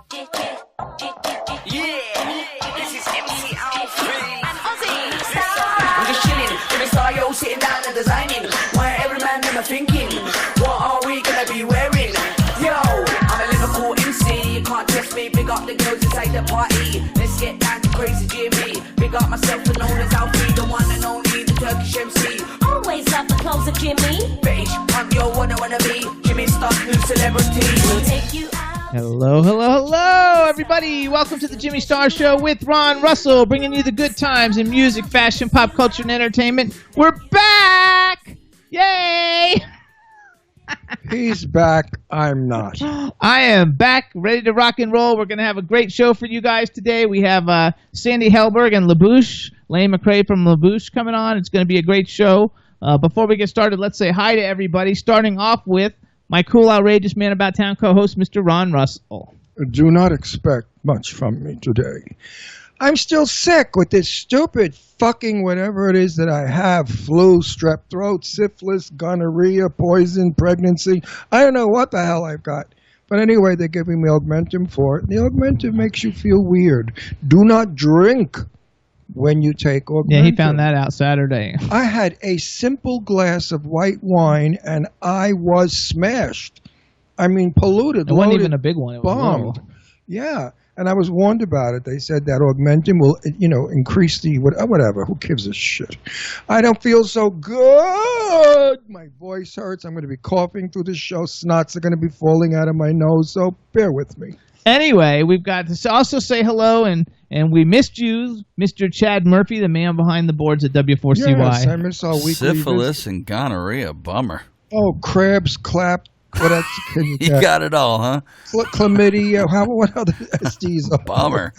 I'm just chilling, Jimmy Star, yo, sitting down and designing. Why every man them are thinking, what are we gonna be wearing? Yo, I'm a Liverpool MC, you can't test me. Big up the girls inside the party. Let's get down to crazy Jimmy. Big up myself and known as Alfie, the one and only, the Turkish MC. Always love the clothes of Jimmy. Bitch, I'm your what I wanna be. Jimmy Star, new celebrity. We'll take you out. Hello, hello, hello, everybody. Welcome to the Jimmy Star Show with Ron Russell, bringing you the good times in music, fashion, pop culture, and entertainment. We're back! Yay! He's back. I'm not. I am back, ready to rock and roll. We're going to have a great show for you guys today. We have Sandy Helberg and LaBouche, Lane McRae from LaBouche coming on. It's going to be a great show. Before we get started, let's say hi to everybody, starting off with my cool, outrageous man about town co-host, Mr. Ron Russell. Do not expect much from me today. I'm still sick with this stupid fucking whatever it is that I have. Flu, strep throat, syphilis, gonorrhea, poison, pregnancy. I don't know what the hell I've got. But anyway, they're giving me Augmentin for it. The Augmentin makes you feel weird. Do not drink when you take Augmentin. Yeah, he found that out Saturday. I had a simple glass of white wine, and I was smashed. I mean, polluted. It wasn't loaded, even a big one. It was bombed. little. Yeah, and I was warned about it. They said that Augmentin will, increase the whatever. Who gives a shit? I don't feel so good. My voice hurts. I'm going to be coughing through the show. Snots are going to be falling out of my nose, so bear with me. Anyway, we've got to also say hello, and we missed you, Mr. Chad Murphy, the man behind the boards at W4CY. Yes, I miss our weekly syphilis and gonorrhea, bummer. Oh, crabs, clap. What else can you get? You got it all, huh? Chlamydia. What other STDs are? Bummer.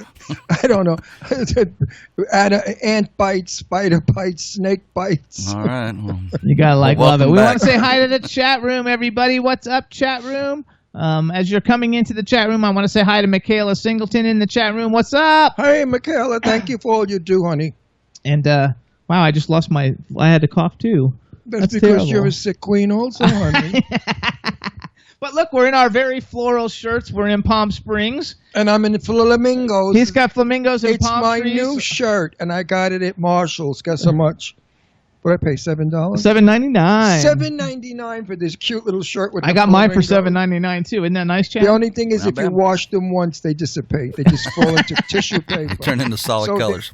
I don't know. Ant bites, spider bites, snake bites. All right. Well, you gotta love it. We back. want to say hi to the chat room, everybody. What's up, chat room? As you're coming into the chat room, I want to say hi to Michaela Singleton in the chat room. What's up? Hey, Michaela. Thank you for all you do, honey. And, wow, I just lost I had to cough too. That's because terrible. you're a sick queen also, honey. But look, we're in our very floral shirts. We're in Palm Springs. And I'm in flamingos. He's got flamingos and palm trees. It's my new shirt, and I got it at Marshall's. Guess how much? What did I pay, $7? $7.99. $7.99 for this cute little shirt with I got mine for $7.99 too. Isn't that nice, Chad? The only thing is, Not if bad. you wash them once, they dissipate. They just fall into tissue paper. turn into solid colors.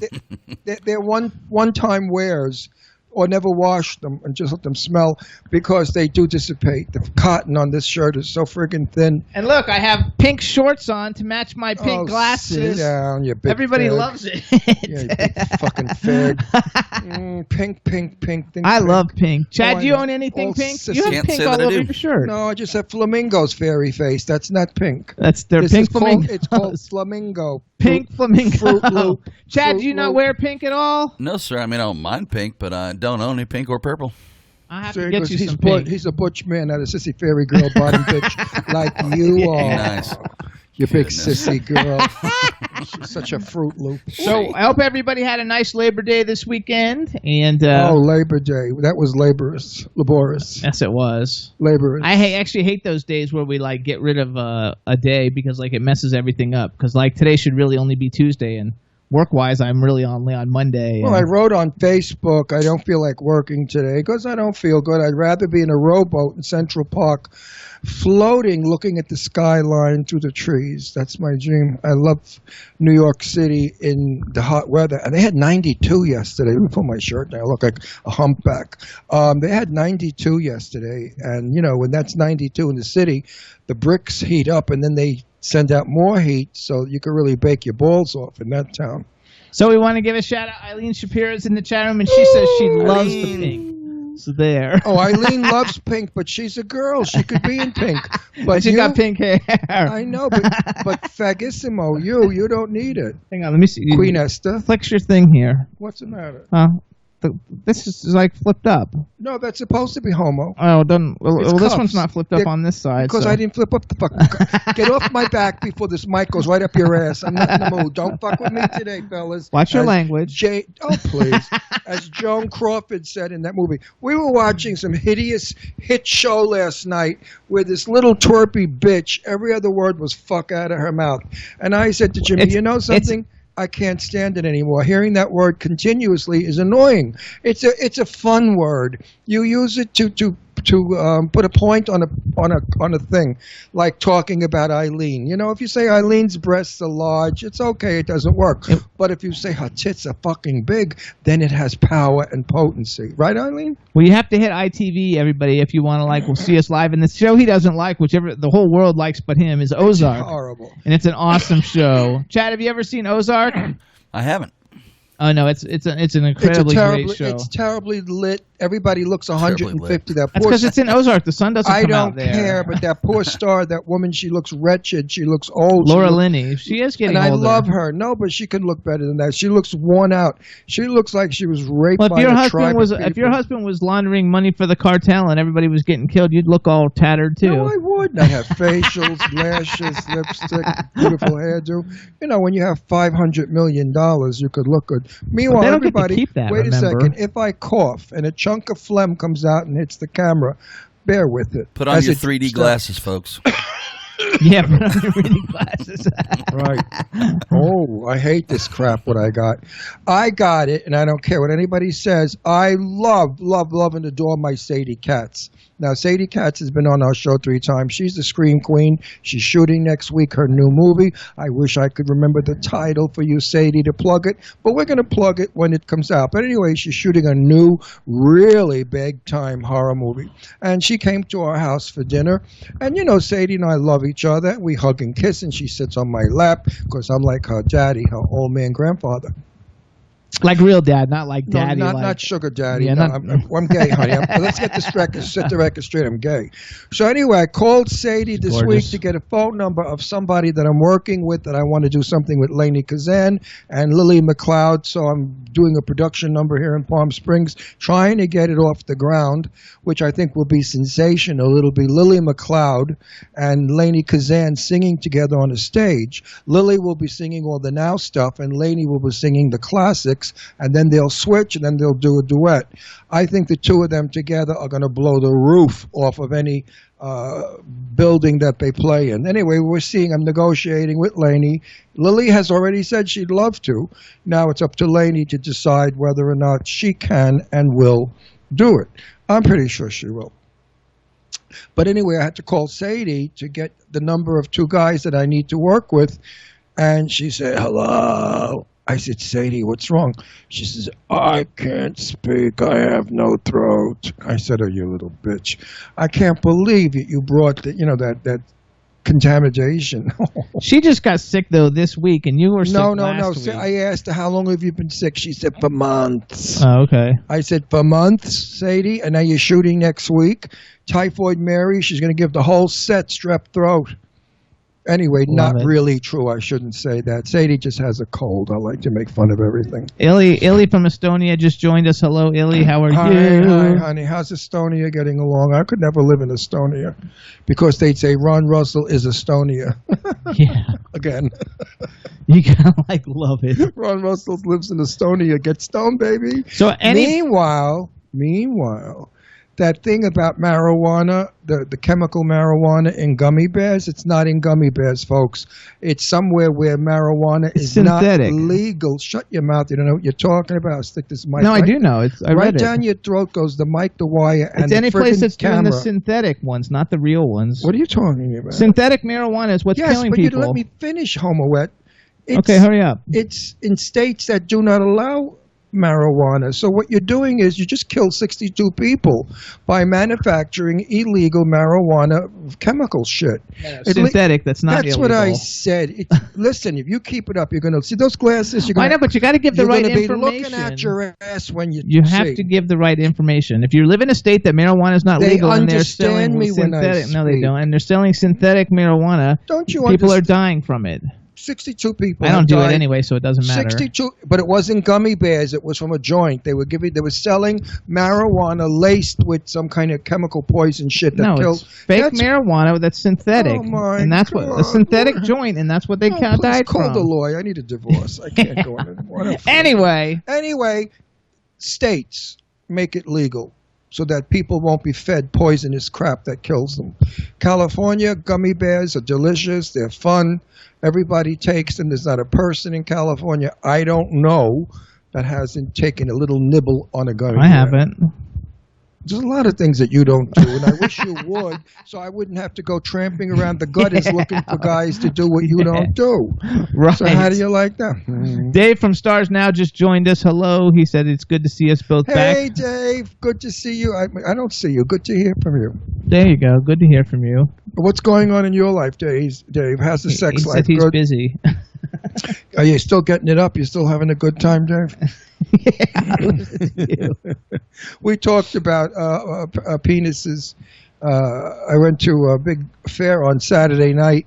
They're one-time wears, or never wash them and just let them smell, because they do dissipate. The cotton on this shirt is so friggin' thin. And look, I have pink shorts on to match my pink glasses. Sit down, you big Everybody fag. loves it. Yeah, you big fucking fag. Pink. Think I pink. love pink. Chad, Oh, do you I know. own anything All pink? sissy. You have Can't pink say all that I over do. your shirt. No, I just have flamingos fairy face. That's not pink. They're This pink is called, flamingos. it's called flamingo. Pink flamingo. Fruit Loop. Chad, Fruit do you not Loop. wear pink at all? No, sir. I mean, I don't mind pink, but I don't own any pink or purple. I have See, to get 'cause you he's some pink. He's a butch man, not a sissy fairy girl bottom bitch like you are. Nice. You big Goodness. sissy girl. She's such a Fruit Loop. So I hope everybody had a nice Labor Day this weekend. And Labor Day. That was laborious. yes, it was. Laborious. I actually hate those days where we get rid of a day because it messes everything up. Because today should really only be Tuesday, and work-wise, I'm really only on Monday. Well, I wrote on Facebook, I don't feel like working today because I don't feel good. I'd rather be in a rowboat in Central Park, floating, looking at the skyline through the trees. That's my dream. I love New York City in the hot weather. And they had 92 yesterday. Let me put my shirt down. I look like a humpback. They had 92 yesterday. And, when that's 92 in the city, the bricks heat up and then they send out more heat, so you can really bake your balls off in that town. So we want to give a shout out. Eileen Shapiro's in the chat room, and she says she loves the pink. So there. Oh, Eileen loves pink, but she's a girl. She could be in pink. But She's got pink hair. I know, but Fagissimo, you don't need it. Hang on, let me see. Queen Esther. Flex your thing here. What's the matter? Huh? This is like flipped up. No, that's supposed to be homo. Oh, then well, It's this cuffs. one's not flipped up on this side. Because so. I didn't flip up the fucking. Get off my back before this mic goes right up your ass. I'm not in the mood. Don't fuck with me today, fellas. Watch your language. Oh, please. As Joan Crawford said in that movie, we were watching some hideous hit show last night where this little twerpy bitch, every other word was fuck out of her mouth. And I said to Jimmy, you know something? I can't stand it anymore. Hearing that word continuously is annoying. It's a fun word. You use it to put a point on a thing, like talking about Eileen. You know, if you say Eileen's breasts are large, it's okay. It doesn't work. But if you say her tits are fucking big, then it has power and potency, right, Eileen? Well, you have to hit ITV, everybody, if you want to see us live. And the show he doesn't like, which the whole world likes but him, is Ozark. It's horrible. And it's an awesome show. Chad, have you ever seen Ozark? I haven't. Oh no, it's an incredibly great show. It's terribly lit. Everybody looks 150. That That's poor. because it's in Ozark. The sun doesn't come out there. I don't care, but that poor star, that woman, she looks wretched. She looks old. Laura Linney. She is getting older. And I love her. No, but she can look better than that. She looks worn out. She looks like she was raped by a tribe of people. If your husband was laundering money for the cartel and everybody was getting killed, you'd look all tattered too. No, I wouldn't. I have facials, lashes, lipstick, beautiful hairdo. You know, when you have $500 million, you could look good. Meanwhile, everybody, keep that, wait remember? a second. If I cough and a chunk of phlegm comes out and hits the camera, bear with it. Put on your 3D glasses, folks. Yeah, put on your reading glasses. Right. Oh, I hate this crap, what I got. I got it, and I don't care what anybody says. I love and adore my Sadie Katz. Now, Sadie Katz has been on our show 3 times. She's the Scream Queen. She's shooting next week her new movie. I wish I could remember the title for you, Sadie, to plug it, but we're going to plug it when it comes out. But anyway, she's shooting a new, really big-time horror movie. And she came to our house for dinner. And, you know, Sadie and I love each other. We hug and kiss, and she sits on my lap because I'm like her daddy, her old man grandfather. Like real dad, not like daddy. No, like, not sugar daddy. Yeah, no, not- I'm gay, honey. Let's get this record, set the record straight. I'm gay. So anyway, I called Sadie this Gorgeous. week to get a phone number of somebody that I'm working with that I want to do something with Lainey Kazan and Lily McLeod. So I'm doing a production number here in Palm Springs, trying to get it off the ground, which I think will be sensational. It'll be Lily McLeod and Lainey Kazan singing together on a stage. Lily will be singing all the now stuff, and Lainey will be singing the classics. And then they'll switch, and then they'll do a duet. I think the two of them together are going to blow the roof off of any building that they play in. Anyway, I'm negotiating with Lainey. Lily has already said she'd love to. Now it's up to Lainey to decide whether or not she can and will do it. I'm pretty sure she will. But anyway, I had to call Sadie to get the number of 2 guys that I need to work with. And she said, hello. I said, Sadie, what's wrong? She says, I can't speak. I have no throat. I said, oh, you little bitch. I can't believe it. You brought that contamination. She just got sick, though, this week, and you were sick No. last week. I asked her, how long have you been sick? She said, for months. Oh, okay. I said, for months, Sadie, and now you're shooting next week. Typhoid Mary, she's going to give the whole set strep throat. Anyway, Love not it. really true. I shouldn't say that. Sadie just has a cold. I like to make fun of everything. Illy from Estonia just joined us. Hello, Illy. How are you? Hi, honey. How's Estonia getting along? I could never live in Estonia because they'd say Ron Russell is Estonia. Yeah. Again. You gotta love it. Ron Russell lives in Estonia. Get stoned, baby. So Meanwhile, that thing about marijuana, the chemical marijuana in gummy bears, it's not in gummy bears, folks. It's somewhere where marijuana is synthetic. not legal. Shut your mouth. You don't know what you're talking about. I'll stick this mic. No, I do know. I right read down it. your throat goes the mic, the wire, and It's the any place friggin' that's doing camera. the synthetic ones, not the real ones. What are you talking about? Synthetic marijuana is what's killing but people. you let me finish, Homoet. Okay, hurry up. It's in states that do not allow marijuana. So what you're doing is you just killed 62 people by manufacturing illegal marijuana chemical shit. Synthetic, that's not That's illegal. what I said. Listen, if you keep it up, you're going to see those glasses. I know, but you got to give the right You're information. going to be looking at your ass when You have to give the right information. If you live in a state that marijuana is not They legal and they're understand selling me when I synthetic, no, they speak. don't, and they're selling synthetic marijuana, Don't you people are understand? dying from it. 62 people. I don't have do it died. anyway, so it doesn't matter. 62, but it wasn't gummy bears. It was from a joint. They were selling marijuana laced with some kind of chemical poison shit that No, killed. it's fake marijuana that's synthetic. Oh, my and that's what a God. synthetic joint, and that's what they died Call from. the lawyer. I need a divorce. I can't go on. Anyway, states make it legal so that people won't be fed poisonous crap that kills them. California, gummy bears are delicious. They're fun. Everybody takes them. There's not a person in California I don't know that hasn't taken a little nibble on a gummy bear. I haven't. There's a lot of things that you don't do, and I wish you would, so I wouldn't have to go tramping around the gutters looking for guys to do what you don't do. Right. So how do you like that? Dave from Stars Now just joined us. Hello. He said it's good to see us both back. Hey, Dave. Good to see you. I don't see you. Good to hear from you. There you go. Good to hear from you. What's going on in your life, Dave? How's the sex He life? said he's Good? busy. Are you still getting it up? You still having a good time, Dave? We talked about penises. I went to a big fair on Saturday night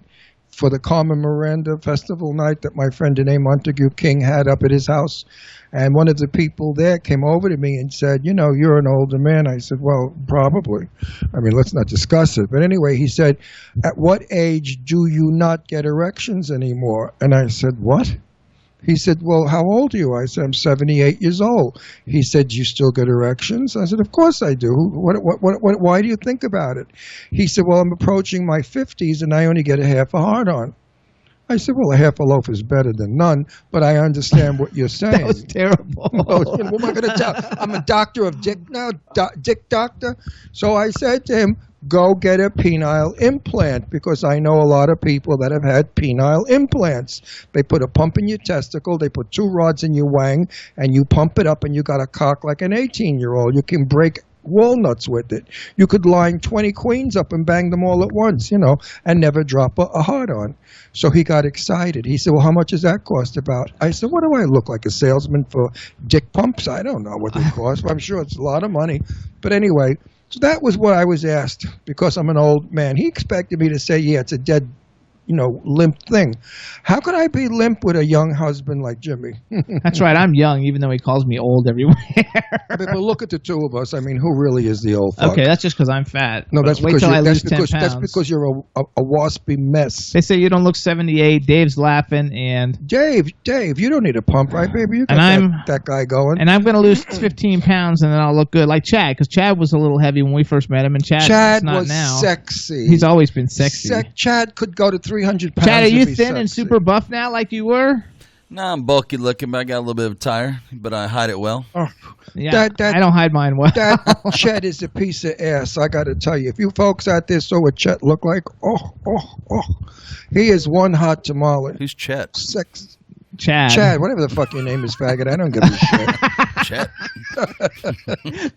for the Carmen Miranda Festival night that my friend Danae Montague King had up at his house. And one of the people there came over to me and said, you know, you're an older man. I said, well, probably. I mean, let's not discuss it. But anyway, he said, at what age do you not get erections anymore? And I said, what? He said, well, how old are you? I said, I'm 78 years old. He said, do you still get erections? I said, of course I do. Why do you think about it? He said, well, I'm approaching my 50s and I only get a half a hard-on. I said, well, a half a loaf is better than none, but I understand what you're saying. That was terrible. What am I going to tell? I'm a doctor of dick now, dick doctor. So I said to him, go get a penile implant, because I know a lot of people that have had penile implants. They put a pump in your testicle, they put 2 rods in your wang, and you pump it up and you got a cock like an 18-year-old. You can break walnuts with it. You could line 20 queens up and bang them all at once, you know, and never drop a hard-on. So he got excited. He said, well, how much does that cost about? I said, what do I look like, a salesman for dick pumps? I don't know what they cost, but I'm sure it's a lot of money. But anyway, so that was what I was asked, because I'm an old man. He expected me to say, yeah, it's a dead, limp thing. How could I be limp with a young husband like Jimmy? That's right. I'm young, even though he calls me old everywhere. But look at the two of us. I mean, who really is the old fuck? Okay, that's just because I'm fat. No, that's wait because till I you're, lose 10 pounds. that's because you're a waspy mess. They say you don't look 78. Dave's laughing, and Dave, you don't need a pump, right, baby? You got that guy going. And I'm going to lose 15 pounds, and then I'll look good, like Chad, because Chad was a little heavy when we first met him, and Chad not was now. Sexy. He's always been sexy. Chad could go to 300 pounds. Chad, are you thin sexy and super buff now, like you were? No, I'm bulky looking, but I got a little bit of a tire, but I hide it well. Oh, yeah, I don't hide mine well. That Chet is a piece of ass, I got to tell you. If you folks out there saw what Chet looked like, he is one hot tamale. Who's Chet? Chad, whatever the fuck your name is, faggot. I don't give a shit. Chet?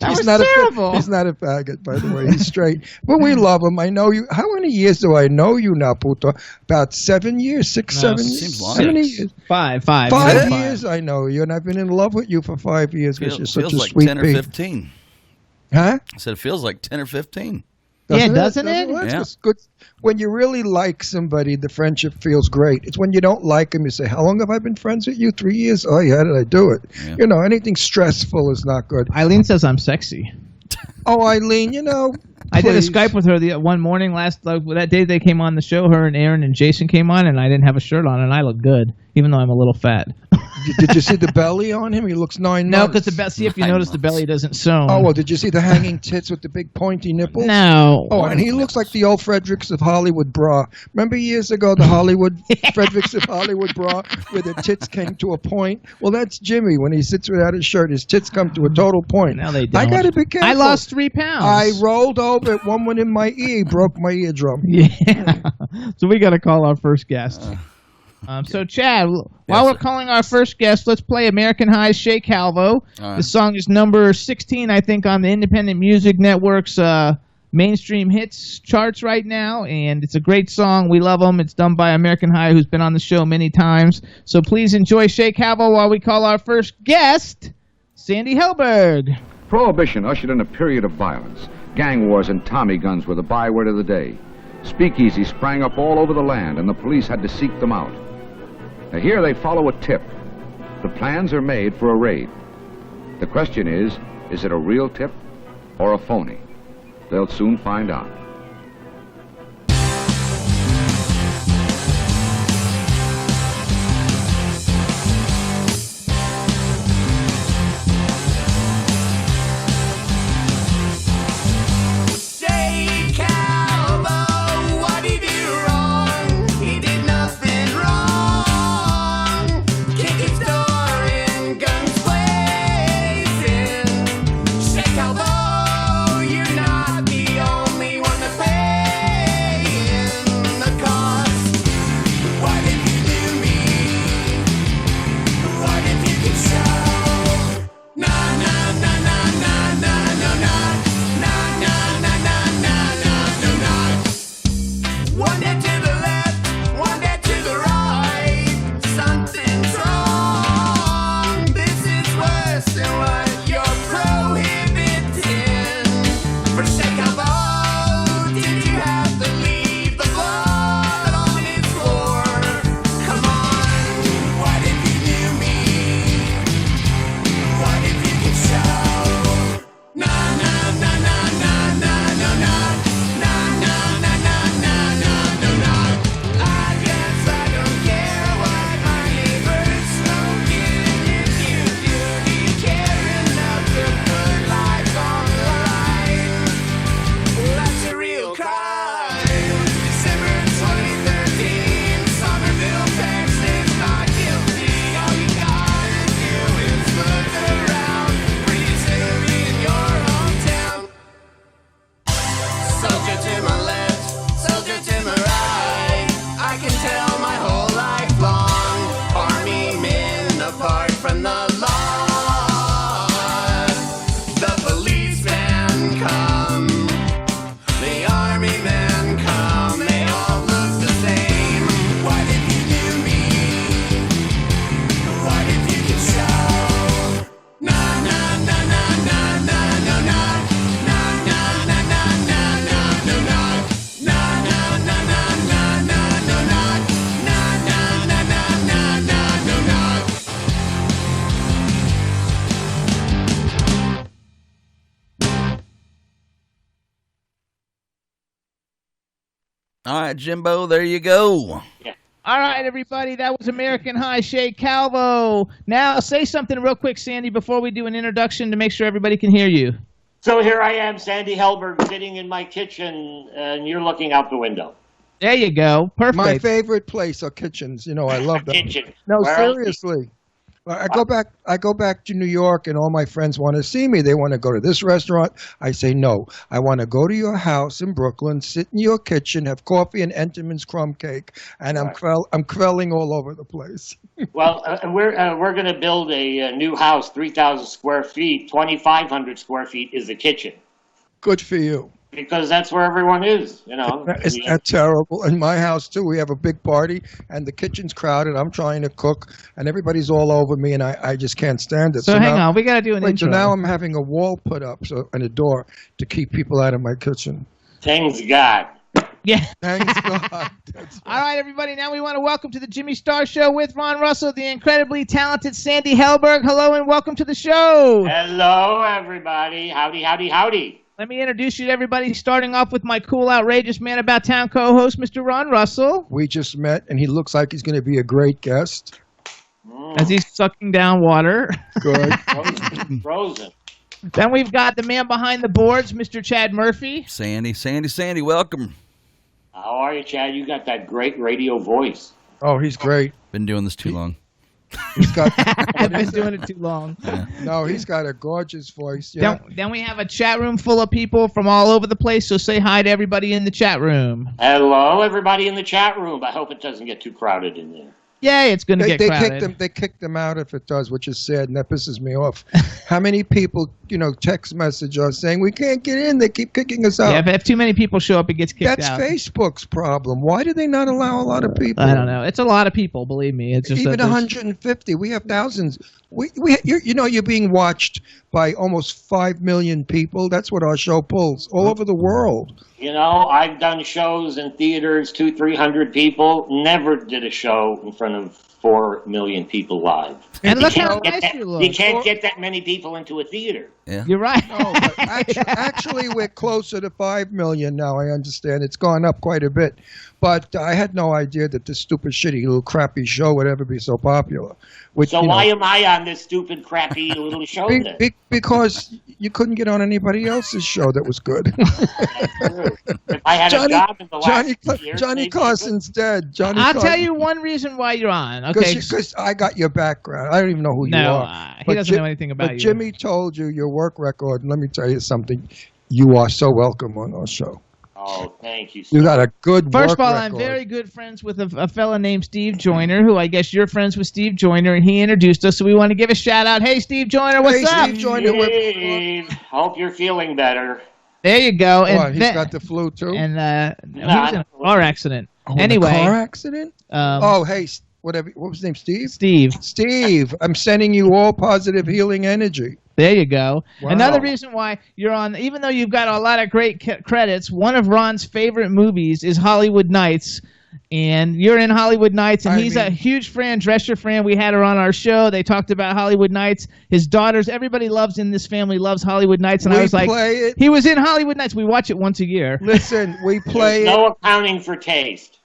He's not terrible. He's not a faggot, by the way. He's straight. But we love him. I know you. How many years do I know you now, puto? About 7 years, 7 years. Seems long. 7 years. 5 years I know you, and I've been in love with you for 5 years because you're such a like sweet 10 or pea. 15. Huh? I said it feels like 10 or 15. Doesn't it? Well, Yeah. it's good. When you really like somebody, the friendship feels great. It's when you don't like them, you say, how long have I been friends with you? 3 years? Oh, yeah, how did I do it? Yeah. Anything stressful is not good. Eileen says I'm sexy. Oh, Eileen, I did a please. Skype with her the one morning that day they came on the show. Her and Aaron and Jason came on, and I didn't have a shirt on, and I looked good, even though I'm a little fat. Did you see the belly on him? He looks 9 No, months. because see if you 9 notice the months. belly doesn't sew. Oh, well, did you see the hanging tits with the big pointy nipples? No. Oh, and he looks like the old Fredericks of Hollywood bra. Remember years ago, the Fredericks of Hollywood bra, where the tits came to a point? Well, that's Jimmy. When he sits without his shirt, his tits come to a total point. Now they don't. I got to be careful. I lost 3 pounds. I rolled over, one went in my ear, broke my eardrum. Yeah. So we got to call our first guest. So, Chad, while we're calling our first guest, let's play American High's Shea Calvo. Right. The song is number 16, I think, on the Independent Music Network's mainstream hits charts right now, and it's a great song. We love them. It's done by American High, who's been on the show many times. So please enjoy Shea Calvo while we call our first guest, Sandy Helberg. Prohibition ushered in a period of violence. Gang wars and Tommy guns were the byword of the day. Speakeasies sprang up all over the land, and the police had to seek them out. Now, here they follow a tip. The plans are made for a raid. The question is it a real tip or a phony? They'll soon find out. All right, Jimbo, there you go. All right, everybody, that was American High Shay Calvo. Now, say something real quick, Sandy, before we do an introduction to make sure everybody can hear you. So here I am, Sandy Helberg, sitting in my kitchen, and you're looking out the window. There you go. Perfect. My favorite place are kitchens. You know, I love that. Kitchen. No, Where seriously. I go back to New York, and all my friends want to see me. They want to go to this restaurant. I say no. I want to go to your house in Brooklyn, sit in your kitchen, have coffee and Entenmann's crumb cake, and I'm quelling all over the place. Well, we're going to build a new house, 3,000 square feet. 2,500 square feet is the kitchen. Good for you. Because that's where everyone is, you know. Isn't that terrible? In my house, too, we have a big party, and the kitchen's crowded. I'm trying to cook, and everybody's all over me, and I just can't stand it. So hang on. We got to do an intro. So now I'm having a wall put up and a door to keep people out of my kitchen. Thanks God. Yeah. Thanks God. All right, everybody. Now we want to welcome to the Jimmy Star Show with Ron Russell, the incredibly talented Sandy Helberg. Hello, and welcome to the show. Hello, everybody. Howdy, howdy, howdy. Let me introduce you to everybody, starting off with my cool, outrageous man about town co-host, Mr. Ron Russell. We just met, and he looks like he's going to be a great guest. As he's sucking down water. Good. Frozen. Then we've got the man behind the boards, Mr. Chad Murphy. Sandy, welcome. How are you, Chad? You got that great radio voice. Oh, he's great. Been doing this too long. He's got. I've been doing it too long. Yeah. No, he's got a gorgeous voice. Yeah. Then we have a chat room full of people from all over the place, so say hi to everybody in the chat room. Hello, everybody in the chat room. I hope it doesn't get too crowded in there. Yay, it's going to get crowded. They kick them out if it does, which is sad, and that pisses me off. How many people, text message us saying, we can't get in, they keep kicking us out. Yeah, if too many people show up, it gets kicked out. That's Facebook's problem. Why do they not allow a lot of people? I don't know. It's a lot of people, believe me. It's just even 150. We have thousands. You're being watched by almost 5 million people. That's what our show pulls all over the world. I've done shows in theaters, 200-300 people. Never did a show in front front of 4 million people live. And look how can't get nice that- you look. You can't get that many people into a theater. Yeah. You're right. No, but actually, we're closer to 5 million now. I understand it's gone up quite a bit, but I had no idea that this stupid, shitty, little crappy show would ever be so popular. Which, So why am I on this stupid, crappy little show then? because you couldn't get on anybody else's show that was good. If I had a job in the last years, Johnny maybe Carson's dead. Johnny I'll Carson. tell you one reason why you're on. Okay. Because I got your background. I don't even know who you No, are. he But doesn't know anything about but you. Jimmy told you your work record. And let me tell you something. You are so welcome on our show. Oh, thank you. You got a good First work of all, record. I'm very good friends with a fella named Steve Joyner, who I guess you're friends with Steve Joyner, and he introduced us, so we want to give a shout out. Hey, Steve Joyner, what's Hey, up? Steve Joyner. Steve, hope you're feeling better. There you go. What, he's then- got the flu too? and he was in a car accident. Oh, in a Anyway, car accident? Hey, what was his name? Steve? Steve. Steve, I'm sending you all positive healing energy. There you go. Wow. Another reason why you're on, even though you've got a lot of great credits, one of Ron's favorite movies is Hollywood Nights. And you're in Hollywood Nights, and he's a huge Fran Drescher fan. We had her on our show. They talked about Hollywood Nights. His daughters, everybody loves in this family loves Hollywood Nights. And I was like, play it. he was in Hollywood Nights. We watch it once a year. Listen, we play There's it. no accounting for taste.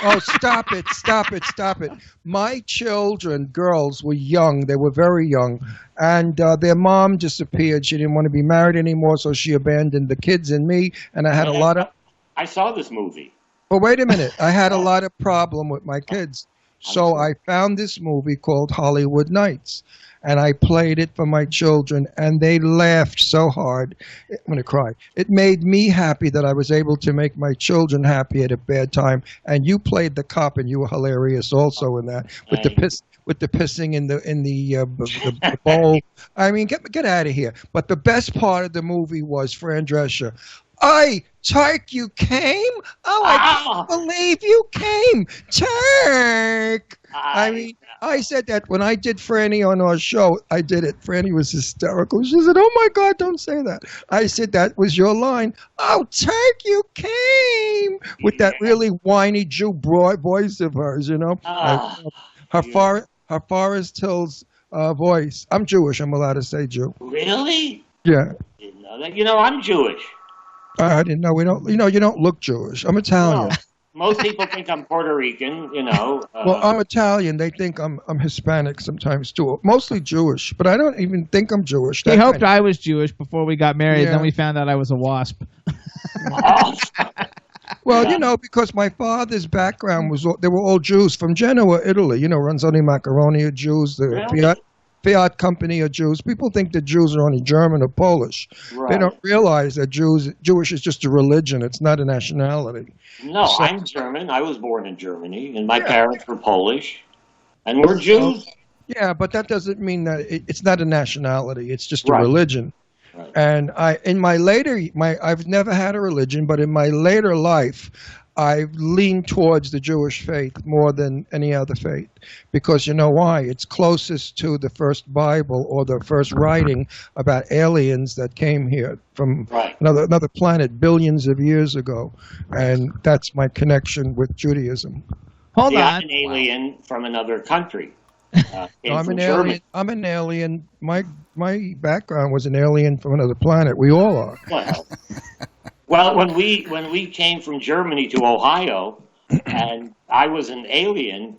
Oh, stop it, stop it, stop it. My children, girls, were young. They were very young. And their mom disappeared. She didn't want to be married anymore, so she abandoned the kids and me. And I had a lot of... I saw this movie. But wait a minute. I had a lot of problem with my kids. So I found this movie called Hollywood Nights. And I played it for my children, and they laughed so hard. I'm going to cry. It made me happy that I was able to make my children happy at a bad time. And you played the cop, and you were hilarious also in that with the pissing in the bowl. I mean, get out of here. But the best part of the movie was Fran Drescher. Turk, you came? Oh, I can't believe you came. Turk. I mean, I said that when I did Franny on our show. I did it. Franny was hysterical. She said, oh, my God, don't say that. I said, that was your line. Oh, Turk, you came. With that really whiny Jew broad voice of hers, you know. Her Forest Hills voice. I'm Jewish. I'm allowed to say Jew. Really? Yeah. Didn't know that. You know, I'm Jewish. I didn't know. We don't. You know, you don't look Jewish. I'm Italian. No. Most people think I'm Puerto Rican, you know. Well, I'm Italian. They think I'm Hispanic sometimes too. Mostly Jewish, but I don't even think I'm Jewish. He hoped I was Jewish before we got married. Yeah. Then we found out I was a wasp. Well, you know, because my father's background was they were all Jews from Genoa, Italy. You know, Ronzoni Macaroni are Jews. The Really? Fiat Company are Jews. People think that Jews are only German or Polish. Right. They don't realize that Jewish is just a religion. It's not a nationality. No, I'm German. I was born in Germany, and my parents were Polish, and we're Jews. Yeah, but that doesn't mean that it's not a nationality. It's just a Right. religion. Right. And I've never had a religion, but in my later life, I've leaned towards the Jewish faith more than any other faith. Because you know why? It's closest to the first Bible or the first writing about aliens that came here from another planet billions of years ago. And that's my connection with Judaism. Hold See, on. I'm an alien from another country. I'm an alien. I'm an alien. My background was an alien from another planet. We all are. Well, when we came from Germany to Ohio, and I was an alien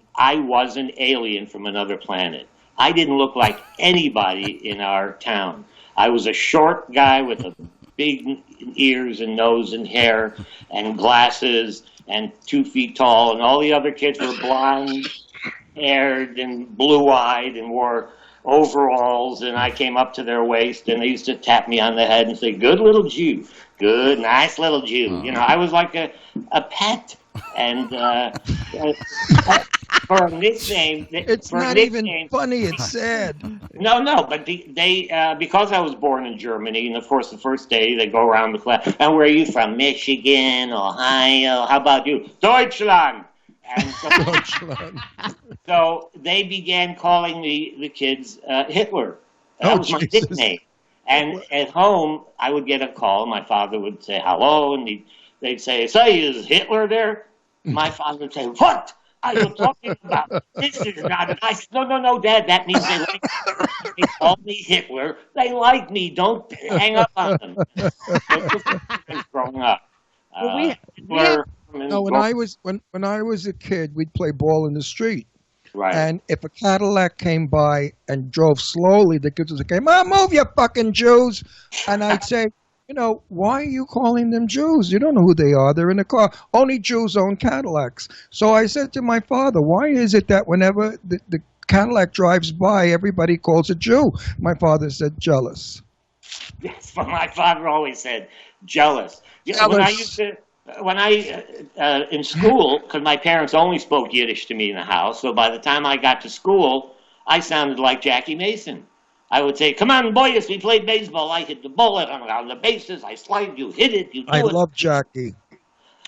from another planet. I didn't look like anybody in our town. I was a short guy with a big ears and nose and hair and glasses and 2 feet tall, and all the other kids were blonde-haired and blue-eyed and wore overalls, and I came up to their waist, and they used to tap me on the head and say, "Good little Jew, good, nice little Jew." You know, I was like a pet, and for a nickname, It's for a not even nickname- funny. It's sad. No, but they because I was born in Germany, and of course the first day they go around the class. And where are you from? Michigan, Ohio? How about you? Deutschland. And so they began calling the kids Hitler. That was my nickname. And at home, I would get a call. My father would say hello, and they'd say, "Say, is Hitler there?" My father would say, "What? are you talking about? This is not nice. No, Dad. That means they like me. They call me Hitler. They like me. Don't hang up on them. Growing up. No, when I was a kid, we'd play ball in the street. Right. And if a Cadillac came by and drove slowly, the kids would say, "Mom, move, you fucking Jews!" And I'd say, why are you calling them Jews? You don't know who they are. They're in the car. Only Jews own Cadillacs. So I said to my father, why is it that whenever the Cadillac drives by, everybody calls it Jew? My father said, jealous. That's what my father always said, jealous. When I in school, because my parents only spoke Yiddish to me in the house, so by the time I got to school, I sounded like Jackie Mason. I would say, "Come on, boys, we played baseball. I hit the bullet on the bases. I slide, you hit it, you do it." I love Jackie.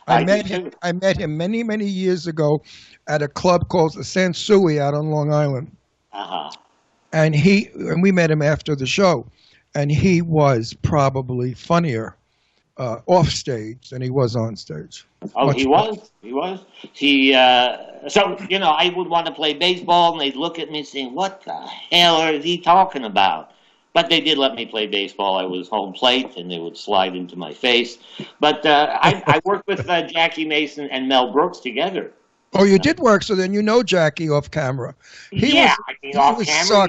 I met him many, many years ago at a club called the Sansui out on Long Island. Uh-huh. And we met him after the show, and he was probably funnier off stage than he was on stage. Oh, he was. So, I would want to play baseball, and they'd look at me saying, "What the hell is he talking about?" But they did let me play baseball. I was home plate, and they would slide into my face. But I worked with Jackie Mason and Mel Brooks together. Oh, you did work, so then you know Jackie off camera. Off camera.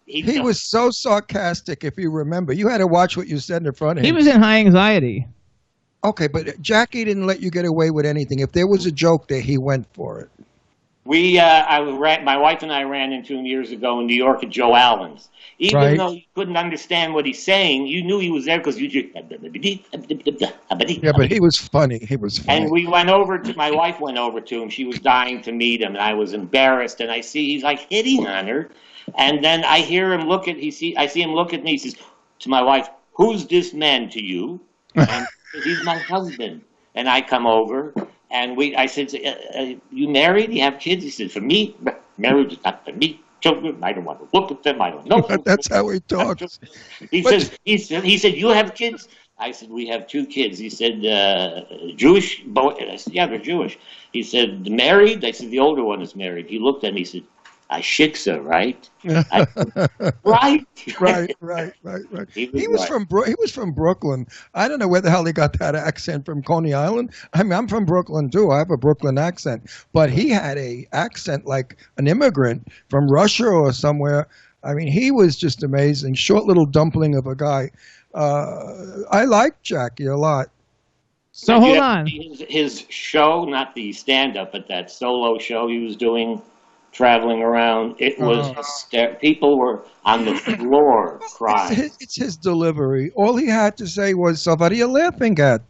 He was so sarcastic, if you remember. You had to watch what you said in front of him. He was in high anxiety. Okay, but Jackie didn't let you get away with anything. If there was a joke there, he went for it. My wife and I ran into him years ago in New York at Joe Allen's. Even though you couldn't understand what he's saying, you knew he was there because you just. Yeah, but he was funny. And my wife went over to him. She was dying to meet him, and I was embarrassed. And I see he's like hitting on her. And then I hear him I see him look at me. He says to my wife, "Who's this man to you?" And he's my husband. And I come over, and I said, "You married? You have kids?" He said, "For me, marriage is not for me. Children, I don't want to look at them. I don't know." That's how he talks. He said, "You have kids?" I said, "We have 2 kids." He said, "Jewish?" I said, "Yeah, they're Jewish." He said, "Married?" I said, "The older one is married." He looked at me. He said, "I shiksa, right?" Right. He was from Brooklyn. I don't know where the hell he got that accent from, Coney Island. I mean, I'm from Brooklyn too. I have a Brooklyn accent, but he had a accent like an immigrant from Russia or somewhere. I mean, he was just amazing. Short little dumpling of a guy. I like Jackie a lot. So hold on. His show, not the stand-up, but that solo show he was doing, traveling around, it was people were on the floor crying. It's his delivery. All he had to say was, "So what are you laughing at?"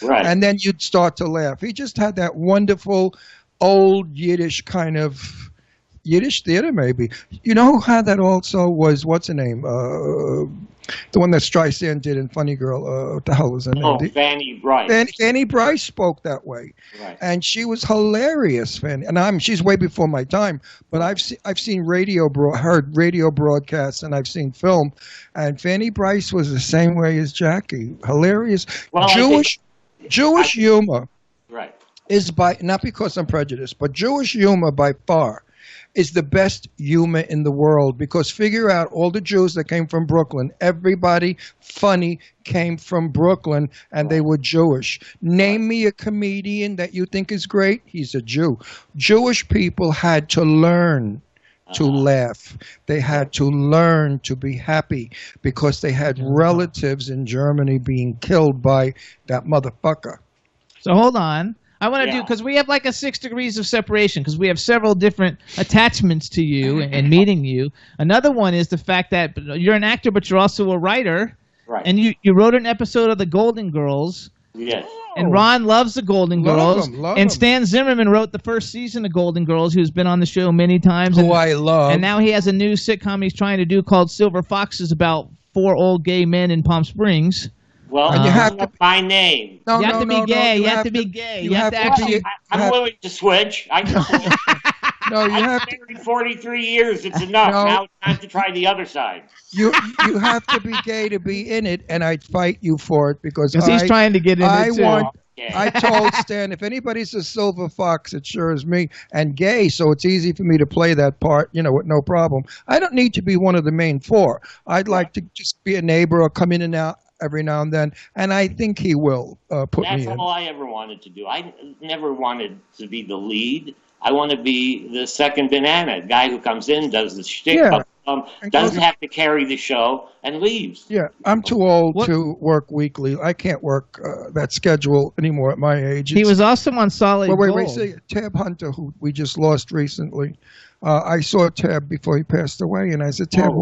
Right. And then you'd start to laugh. He just had that wonderful old Yiddish kind of Yiddish theater, maybe. You know who had that also was, what's her name? The one that Streisand did in Funny Girl. What the hell was her name? Oh, Fanny Brice. Fanny Brice spoke that way, right. And she was hilarious. Fanny, and she's way before my time. But I've seen heard radio broadcasts, and I've seen film, and Fanny Brice was the same way as Jackie. Hilarious. Well, Jewish humor, right, is not because I'm prejudiced, but Jewish humor by far is the best humor in the world, because figure out all the Jews that came from Brooklyn. Everybody funny came from Brooklyn, and they were Jewish. Name me a comedian that you think is great. He's a Jew. Jewish people had to learn to laugh. They had to learn to be happy because they had relatives in Germany being killed by that motherfucker. So hold on. I want to do, because we have like a 6 degrees of separation, because we have several different attachments to you and meeting you. Another one is the fact that you're an actor, but you're also a writer. Right. And you wrote an episode of The Golden Girls. Yes. And Ron loves The Golden Girls. Love and them. Stan Zimmerman wrote the first season of Golden Girls, who's been on the show many times. Who I love. And now he has a new sitcom he's trying to do called Silver Foxes about 4 old gay men in Palm Springs. Well, you have to my name. You have to be gay. You have to be gay. You have to actually. I'm willing to switch. No, you have to. Married 43 years. It's enough. No. Now it's time to try the other side. You have to be gay to be in it, and I'd fight you for it because he's trying to get in it too. Yeah. I told Stan, if anybody's a silver fox, it sure is me, and gay, so it's easy for me to play that part, with no problem. I don't need to be one of the main four. I'd like to just be a neighbor or come in and out every now and then, and I think he will put me in. That's all I ever wanted to do. I never wanted to be the lead. I want to be the second banana, guy who comes in, does the shtick, doesn't have to carry the show, and leaves. Yeah, I'm too old to work weekly. I can't work that schedule anymore at my age. He was also on Solid Gold. Wait. See, Tab Hunter, who we just lost recently. I saw Tab before he passed away, and I said, Tab,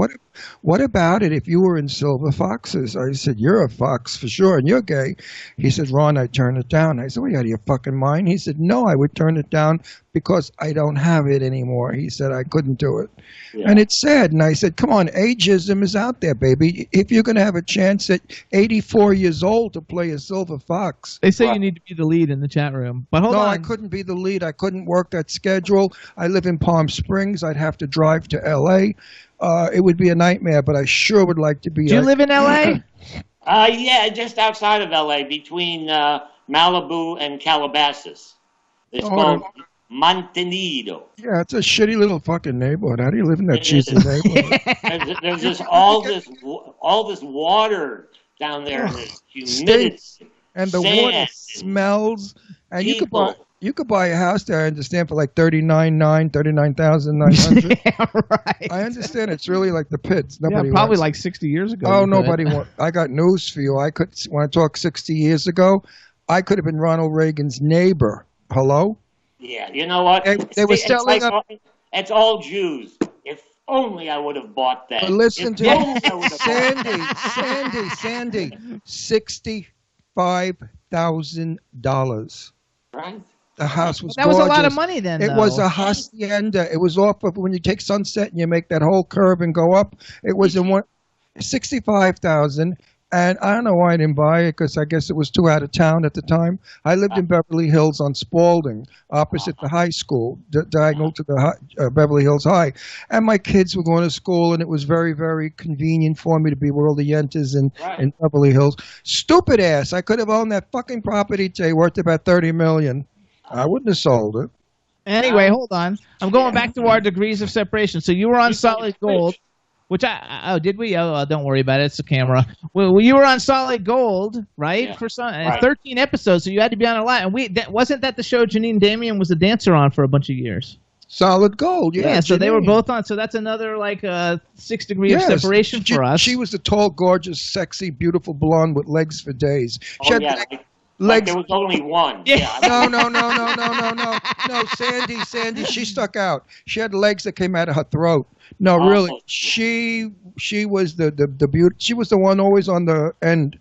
what about it if you were in Silver Foxes? I said, you're a fox for sure, and you're gay. He said, Ron, I'd turn it down. I said, well, you out of your fucking mind? He said, no, I would turn it down because I don't have it anymore. He said, I couldn't do it. Yeah. And it's sad. And I said, come on, ageism is out there, baby. If you're going to have a chance at 84 years old to play a Silver Fox. They say you need to be the lead in the chat room. But hold on. No, I couldn't be the lead. I couldn't work that schedule. I live in Palm Springs. I'd have to drive to L.A. It would be a nightmare, but I sure would like to be. Do you live in L.A.? Yeah, just outside of L.A., between Malibu and Calabasas. It's called Montenido. Yeah, it's a shitty little fucking neighborhood. How do you live in that cheesy neighborhood? There's just all this water down there, and this humidity, and the water smells. And you could buy a house there, I understand, for like $39,900. Yeah, right. I understand it's really like the pits. Nobody probably wants. like 60 years ago. Oh, nobody wants. I got news for you. When I talk 60 years ago, I could have been Ronald Reagan's neighbor. Hello? Yeah, you know what? They were selling it's all Jews. If only I would have bought that. But listen to Sandy, $65,000. Right. The house was that gorgeous. was a lot of money then. It was a hacienda. It was off of when you take Sunset and you make that whole curve and go up. It was in $65,000. And I don't know why I didn't buy it, because I guess it was too out of town at the time. I lived in Beverly Hills on Spalding, opposite the high school, diagonal to the Beverly Hills High. And my kids were going to school, and it was very, very convenient for me to be where all the yentas in Beverly Hills. Stupid ass. I could have owned that fucking property today, worth about $30 million. I wouldn't have sold it. Anyway, hold on. I'm going back to our degrees of separation. So you were on Solid Gold. Which did we? Oh, don't worry about it. It's the camera. Well, you were on Solid Gold, right? Yeah. For 13 episodes, so you had to be on a lot. And wasn't that the show Janine Damian was a dancer on for a bunch of years? Solid Gold, yeah. Yeah, so they were both on. So that's another 6 degree of separation for us. She was the tall, gorgeous, sexy, beautiful blonde with legs for days. She had legs. Like there was only one. Yeah. No, Sandy, she stuck out. She had legs that came out of her throat. No, really, she was the beauty. She was the one always on the end.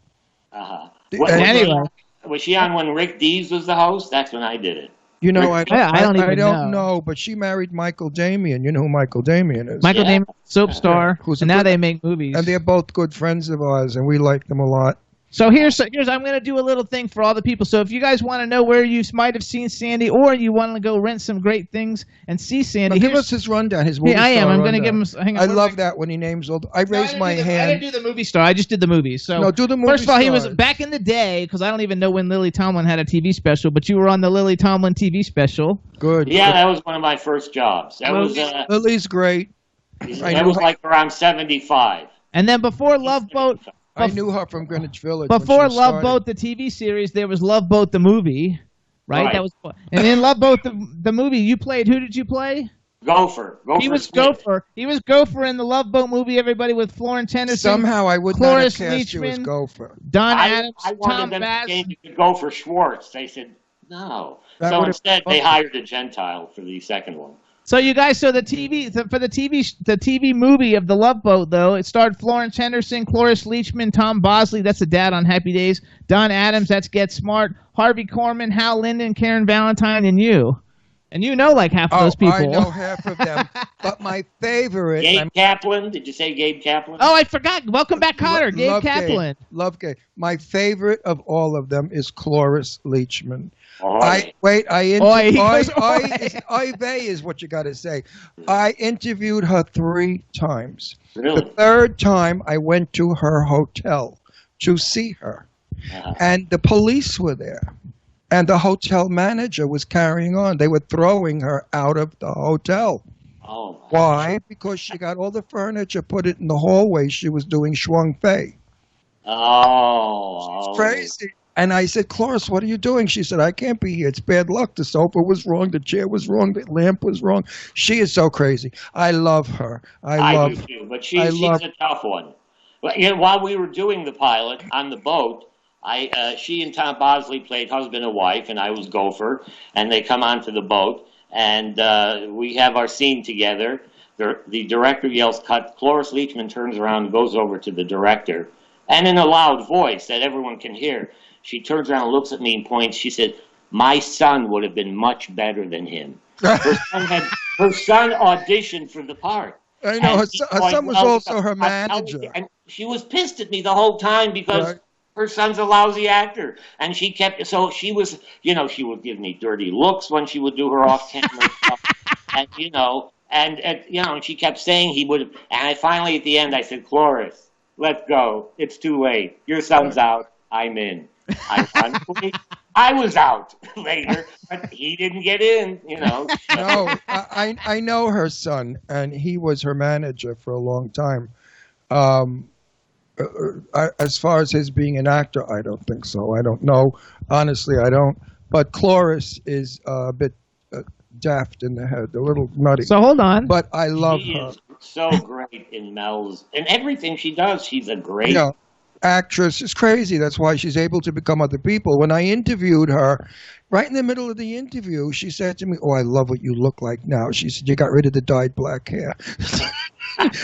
Anyway, was she on when Rick Dees was the host? That's when I did it. You know, I don't know, but she married Michael Damian. You know who Michael Damian is? Michael Damian, soap star, and now they make movies. And they're both good friends of ours, and we like them a lot. So here's I'm going to do a little thing for all the people. So if you guys want to know where you might have seen Sandy, or you want to go rent some great things and see Sandy, give us his rundown. His movie I am. star I'm going to rundown. give him. Hang on, I love that when he names all. I raised my hand. I didn't do the movie star. I just did the movies. So no, do the movie. First of all, he was back in the day, because I don't even know when Lily Tomlin had a TV special, but you were on the Lily Tomlin TV special. Good. Yeah, that was one of my first jobs. That was Lily's great. That was like around 75. And then before Love Boat. I knew her from Greenwich Village. Before Love Boat, the TV series, there was Love Boat, the movie, right? That was, and in Love Boat, the movie, you played. Who did you play? Gopher. He was Gopher. He was Gopher in the Love Boat movie. Everybody with Florence Henderson. Somehow I would Cloris not have cast you as Leachman, Gopher. Don Adams, I wanted Tom them Bass. to change it to Gopher Schwartz. They said no. So instead, they hired a Gentile for the second one. So you guys, for the TV movie of the Love Boat, though, it starred Florence Henderson, Cloris Leachman, Tom Bosley, that's the dad on Happy Days, Don Adams, that's Get Smart, Harvey Korman, Hal Linden, Karen Valentine, and you. And you know like half of those people. I know half of them. But my favorite... Gabe Kaplan? Did you say Gabe Kaplan? Oh, I forgot. Welcome back, Cotter. Gabe Kaplan. Love Gabe. My favorite of all of them is Cloris Leachman. Oy vey is what you got to say. I interviewed her 3 times. Really? The third time I went to her hotel to see her. And the police were there. And the hotel manager was carrying on. They were throwing her out of the hotel. Oh. Why? Because she got all the furniture, put it in the hallway. She was doing shuang fei. Oh. Crazy. And I said, Cloris, what are you doing? She said, I can't be here. It's bad luck. The sofa was wrong. The chair was wrong. The lamp was wrong. She is so crazy. I love her. I do too, but she's a tough one. But while we were doing the pilot on the boat, she and Tom Bosley played husband and wife, and I was Gopher, and they come onto the boat, and we have our scene together. The director yells, cut. Cloris Leachman turns around and goes over to the director, and in a loud voice that everyone can hear, she turns around and looks at me and points. She said, my son would have been much better than him. Her son auditioned for the part. I know. Her son was also her manager. And she was pissed at me the whole time because her son's a lousy actor. And she kept, so she was, she would give me dirty looks when she would do her off-camera stuff. And, and she kept saying he would have, and I finally at the end, I said, Cloris, let's go. It's too late. Your son's out. I'm in. I was out later, but he didn't get in, No, I know her son, and he was her manager for a long time. As far as his being an actor, I don't think so. I don't know. Honestly, I don't. But Cloris is a bit daft in the head, a little nutty. So hold on. But I love her. She is so great in Mel's, and everything she does, she's a great actress. Is crazy. That's why she's able to become other people. When I interviewed her, right in the middle of the interview, she said to me, oh, I love what you look like now. She said, you got rid of the dyed black hair.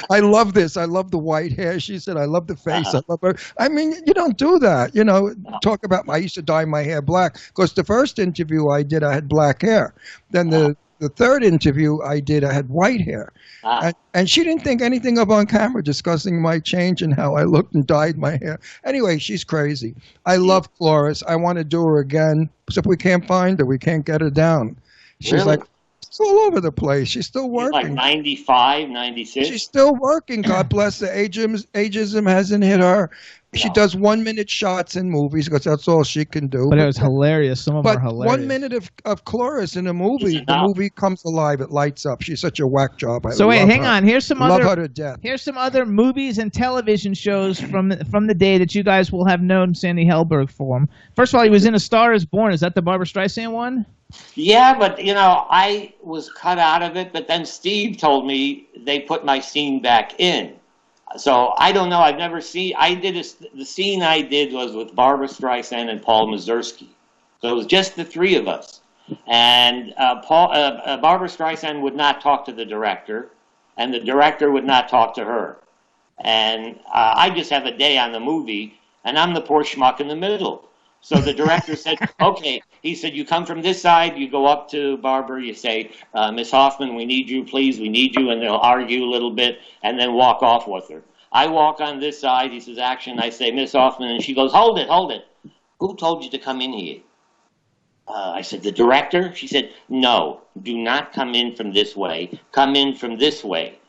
I love this. I love the white hair. She said, I love the face. I love her. I mean, you don't do that. Talk about, I used to dye my hair black because the first interview I did, I had black hair. Then the third interview I did, I had white hair. And she didn't think anything of on camera discussing my change and how I looked and dyed my hair. Anyway, she's crazy. I love Cloris. I want to do her again. So if we can't find her, we can't get her down. She's like, it's all over the place. She's still working. She's like 95, 96. She's still working. God bless her. Ageism hasn't hit her. She does 1 minute shots in movies because that's all she can do. But it was hilarious. Some of them are hilarious. 1 minute of Cloris in a movie, the movie comes alive. It lights up. She's such a whack job. So wait, hang on. Here's some love her to death. Here's some other movies and television shows from the day that you guys will have known Sandy Helberg from. First of all, he was in A Star Is Born. Is that the Barbra Streisand one? Yeah, but I was cut out of it. But then Steve told me they put my scene back in. So I don't know. I've never seen. The scene I did was with Barbra Streisand and Paul Mazursky. So it was just the three of us. And Barbra Streisand would not talk to the director, and the director would not talk to her. And I just have a day on the movie, and I'm the poor schmuck in the middle. So the director said, okay. He said, you come from this side, you go up to Barbara, you say, Miss Hoffman, we need you, please, we need you. And they'll argue a little bit and then walk off with her. I walk on this side. He says, action. I say, Miss Hoffman. And she goes, hold it. Who told you to come in here? I said, the director? She said, no, do not come in from this way. Come in from this way.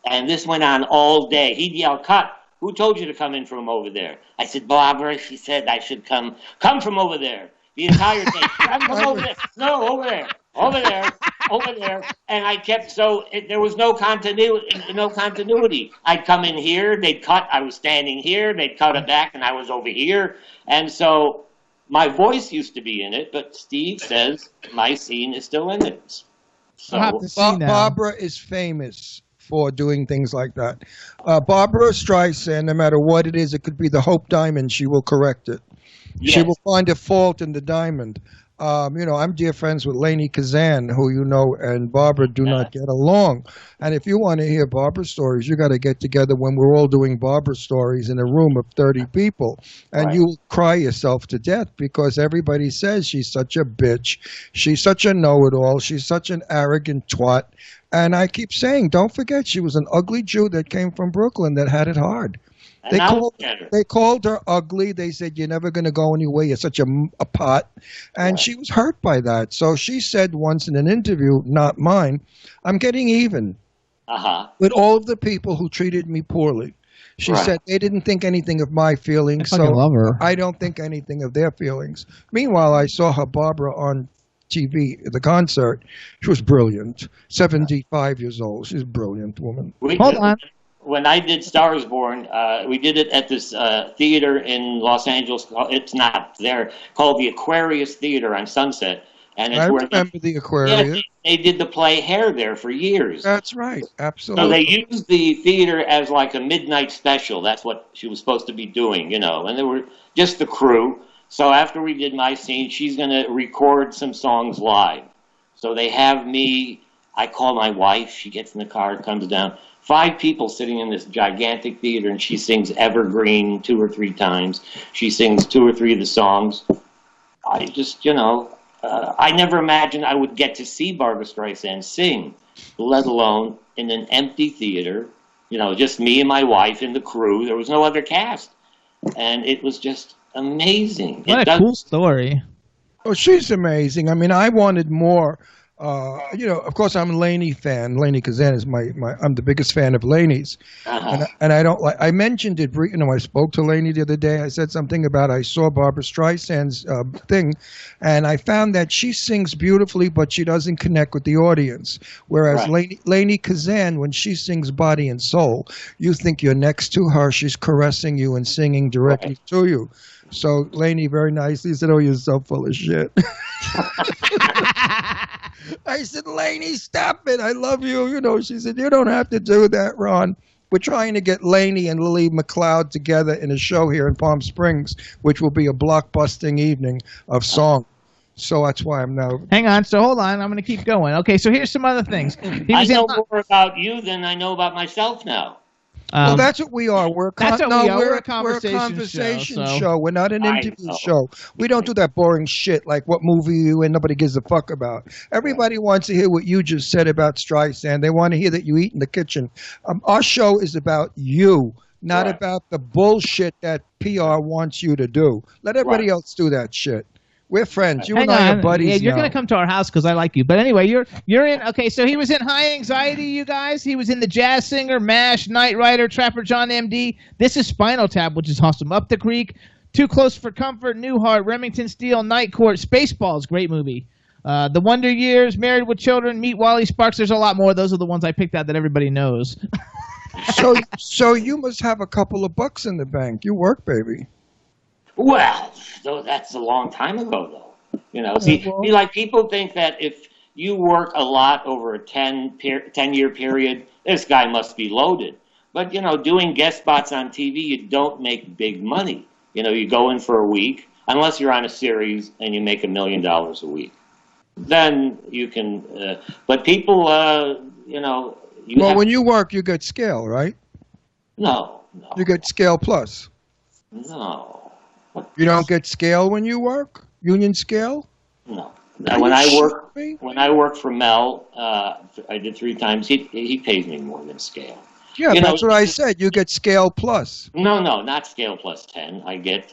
And this went on all day. He'd yell, cut. Who told you to come in from over there? I said, Barbara. She said I should come from over there. The entire day. Come from over there. No, over there. Over there. And I kept, there was no continuity. I'd come in here, they'd cut, I was standing here, they'd cut it back, and I was over here. And so my voice used to be in it, but Steve says my scene is still in it. So Barbara is famous for doing things like that. Barbra Streisand, no matter what it is, it could be the Hope Diamond, she will correct it. Yes. She will find a fault in the diamond. I'm dear friends with Lainey Kazan, who and Barbara do not get along. And if you want to hear Barbara stories, you got to get together when we're all doing Barbara stories in a room of 30 people. And you'll cry yourself to death because everybody says she's such a bitch. She's such a know-it-all. She's such an arrogant twat. And I keep saying, don't forget, she was an ugly Jew that came from Brooklyn that had it hard. They called her ugly. They said, you're never going to go anywhere. You're such a pot. And she was hurt by that. So she said once in an interview, not mine, I'm getting even with all of the people who treated me poorly. She Right. said they didn't think anything of my feelings, I so fucking love her. I don't think anything of their feelings. Meanwhile, I saw her Barbara on TV at the concert. She was brilliant. 75 years old. She's a brilliant woman. Hold on. When I did Stars Born, we did it at this theater in Los Angeles. It's not there, called the Aquarius Theater on Sunset. And it's I where remember the Aquarius. they did the play Hair there for years. That's right. Absolutely. So they used the theater as like a midnight special. That's what she was supposed to be doing, you know. And they were just the crew. So after we did my scene, she's going to record some songs live. So they have me. I call my wife. She gets in the car, comes down. 5 people sitting in this gigantic theater, and she sings Evergreen 2 or 3 times. She sings 2 or 3 of the songs. I just, you know, I never imagined I would get to see Barbra Streisand sing, let alone in an empty theater, you know, just me and my wife and the crew. There was no other cast. And it was just amazing. What a cool story. Oh, she's amazing. I mean, I wanted more. You know, of course, I'm a Laney fan. Laney Kazan is I'm the biggest fan of Laney's. And I don't like, I mentioned it, you know, I spoke to Laney the other day. I said something about, I saw Barbra Streisand's thing, and I found that she sings beautifully, but she doesn't connect with the audience. Whereas Laney Kazan, when she sings Body and Soul, you think you're next to her. She's caressing you and singing directly to you. So Laney very nicely said, "Oh, you're so full of shit." I said, "Laney, stop it. I love you." You know, she said, "You don't have to do that, Ron. We're trying to get Laney and Lily McLeod together in a show here in Palm Springs, which will be a blockbusting evening of song." So that's why I'm now. Hang on. So hold on. I'm going to keep going. Okay. So here's some other things. I know more about you than I know about myself now. Well, that's what we are. We're a conversation show. We're not an interview show. We don't do that boring shit like what movie you in nobody gives a fuck about. Everybody wants to hear what you just said about Streisand. They want to hear that you eat in the kitchen. Our show is about you, not about the bullshit that PR wants you to do. Let everybody else do that shit. We're friends. You and I are buddies. Yeah, you're now. going to come to our house because I like you. But anyway, you're in. Okay, so he was in High Anxiety, you guys. He was in The Jazz Singer, MASH, Knight Rider, Trapper John MD. This is Spinal Tap, which is awesome. Up the Creek, Too Close for Comfort, Newhart, Remington Steele, Night Court, Spaceballs, great movie. The Wonder Years, Married with Children, Meet Wally Sparks. There's a lot more. Those are the ones I picked out that everybody knows. So you must have a couple of bucks in the bank. You work, baby. Well, that's a long time ago, though. You know, see, like people think that if you work a lot over a 10-year period, this guy must be loaded. But, you know, doing guest spots on TV, you don't make big money. You know, you go in for a week, unless you're on a series and you make $1 million a week. Then you can, but people, you know. When you work, you get scale, right? No. You get scale plus. No. You don't get scale when you work? Union scale? No. Now, when I work for Mel, I did 3 times. He pays me more than scale. Yeah, that's what I said. You get scale plus. No, not scale plus 10. I get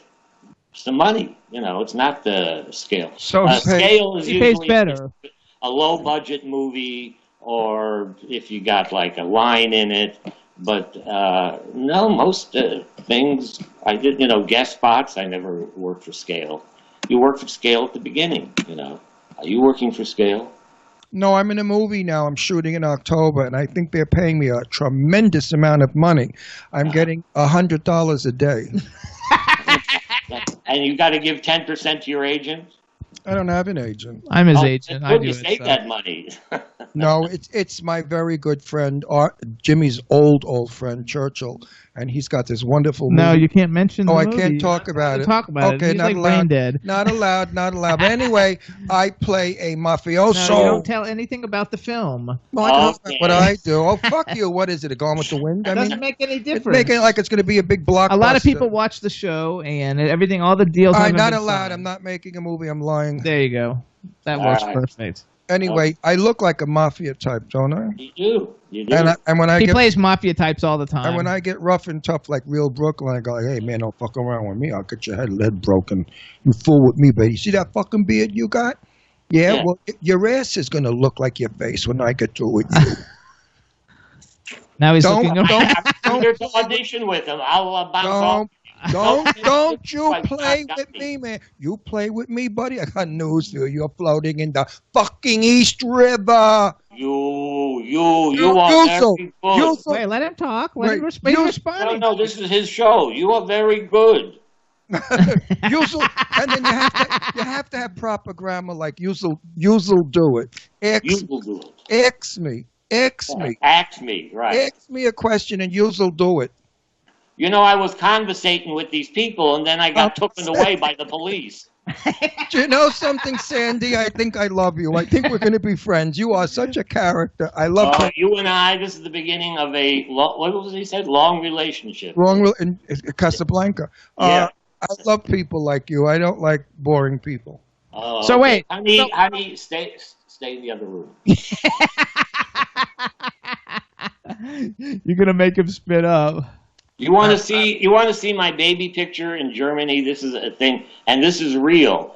some money. You know, it's not the scale. So scale is usually better. A low budget movie, or if you got like a line in it. But no, most things I did, you know, guest spots. I never worked for scale. You work for scale at the beginning, you know. Are you working for scale? No, I'm in a movie now. I'm shooting in October, and I think they're paying me a tremendous amount of money. I'm getting $100 a day. And you got to give 10% to your agent? I don't have an agent. I'm his agent. Where do you save that money? No, it's my very good friend, Jimmy's old friend, Churchill, and he's got this wonderful movie. No, you can't mention the movie. I can't talk about it. Talk about okay, it. He's not like allowed. brain dead. Not allowed. But anyway, I play a mafioso. No, you don't tell anything about the film. Well, what I do. Oh, fuck you. What is it? A Gone with the Wind? It doesn't make any difference. It's making it like it's going to be a big blockbuster. A lot of people watch the show and everything, all the deals. I'm not allowed. I'm not making a movie. I'm lying. There you go. That works perfect. Anyway, I look like a mafia type, don't I? You do. And when he plays mafia types all the time. And when I get rough and tough like real Brooklyn, I go, hey, man, don't fuck around with me. I'll get your head broken. You fool with me, baby. See that fucking beard you got? Yeah. Well, your ass is going to look like your face when I get through with you. Now he's looking around. I'm here to audition with him. I'll bounce off. Don't you Like, play got with me. me, man. You play with me, buddy. I got news for you. You're floating in the fucking East River. You are very good. Wait, let him talk. Let him No, respond. no, this is his show. You are very good. Usual, and then you have to have proper grammar like usual do it. You will do it. X me. Ask me, right. Ask me a question and usual do it. You know, I was conversating with these people, and then I got taken away by the police. Do you know something, Sandy? I think I love you. I think we're going to be friends. You are such a character. I love You and I, this is the beginning of a, what was he said? Long relationship. in Casablanca. Yeah. I love people like you. I don't like boring people. So wait. Honey, stay in the other room. You're gonna make him spit up. You want to see my baby picture in Germany? This is a thing, and this is real.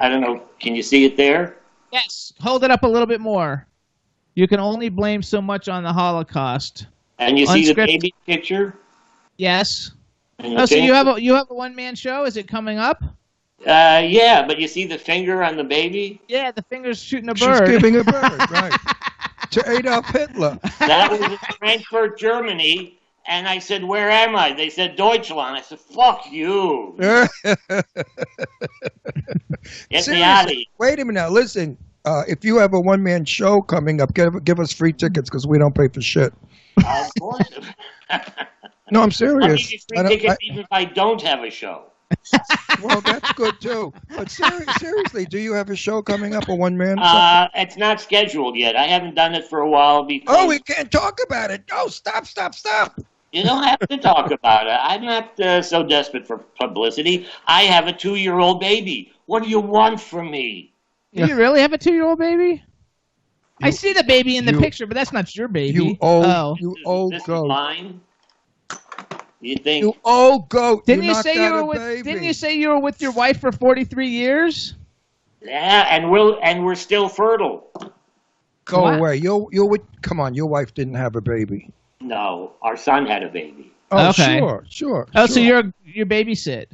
I don't know. Can you see it there? Yes. Hold it up a little bit more. You can only blame so much on the Holocaust. And you see the Unscripted. baby picture? Yes. And Oh, so you have a one-man show? Is it coming up? Yeah, but you see the finger on the baby? Yeah, the finger's shooting a She's bird. giving a bird, right? To Adolf Hitler. That was in Frankfurt, Germany. And I said, "Where am I?" They said, "Deutschland." I said, "Fuck you. Get me out of here." Wait a minute now. Listen, if you have a one-man show coming up, give us free tickets because we don't pay for shit. Of course. No, I'm I'll serious. give you free tickets even if I don't have a show. Well, that's good too. But seriously, do you have a show coming up, a one-man? It's not scheduled yet. I haven't done it for a while because... Oh, we can't talk about it. No, stop. You don't have to talk about it. I'm not so desperate for publicity. I have a 2-year-old baby. What do you want from me? Do you really have a 2-year-old baby? I see the baby in the picture, but that's not your baby. You old This is goat. mine? You think... You old goat. Didn't you knocked say you out were a with? baby. Didn't you say you were with your wife for 43 years? Yeah, and we're still fertile. Go What? away. Come on, your wife didn't have a baby. No, our son had a baby. Oh, Okay. sure. Oh, so you're babysit.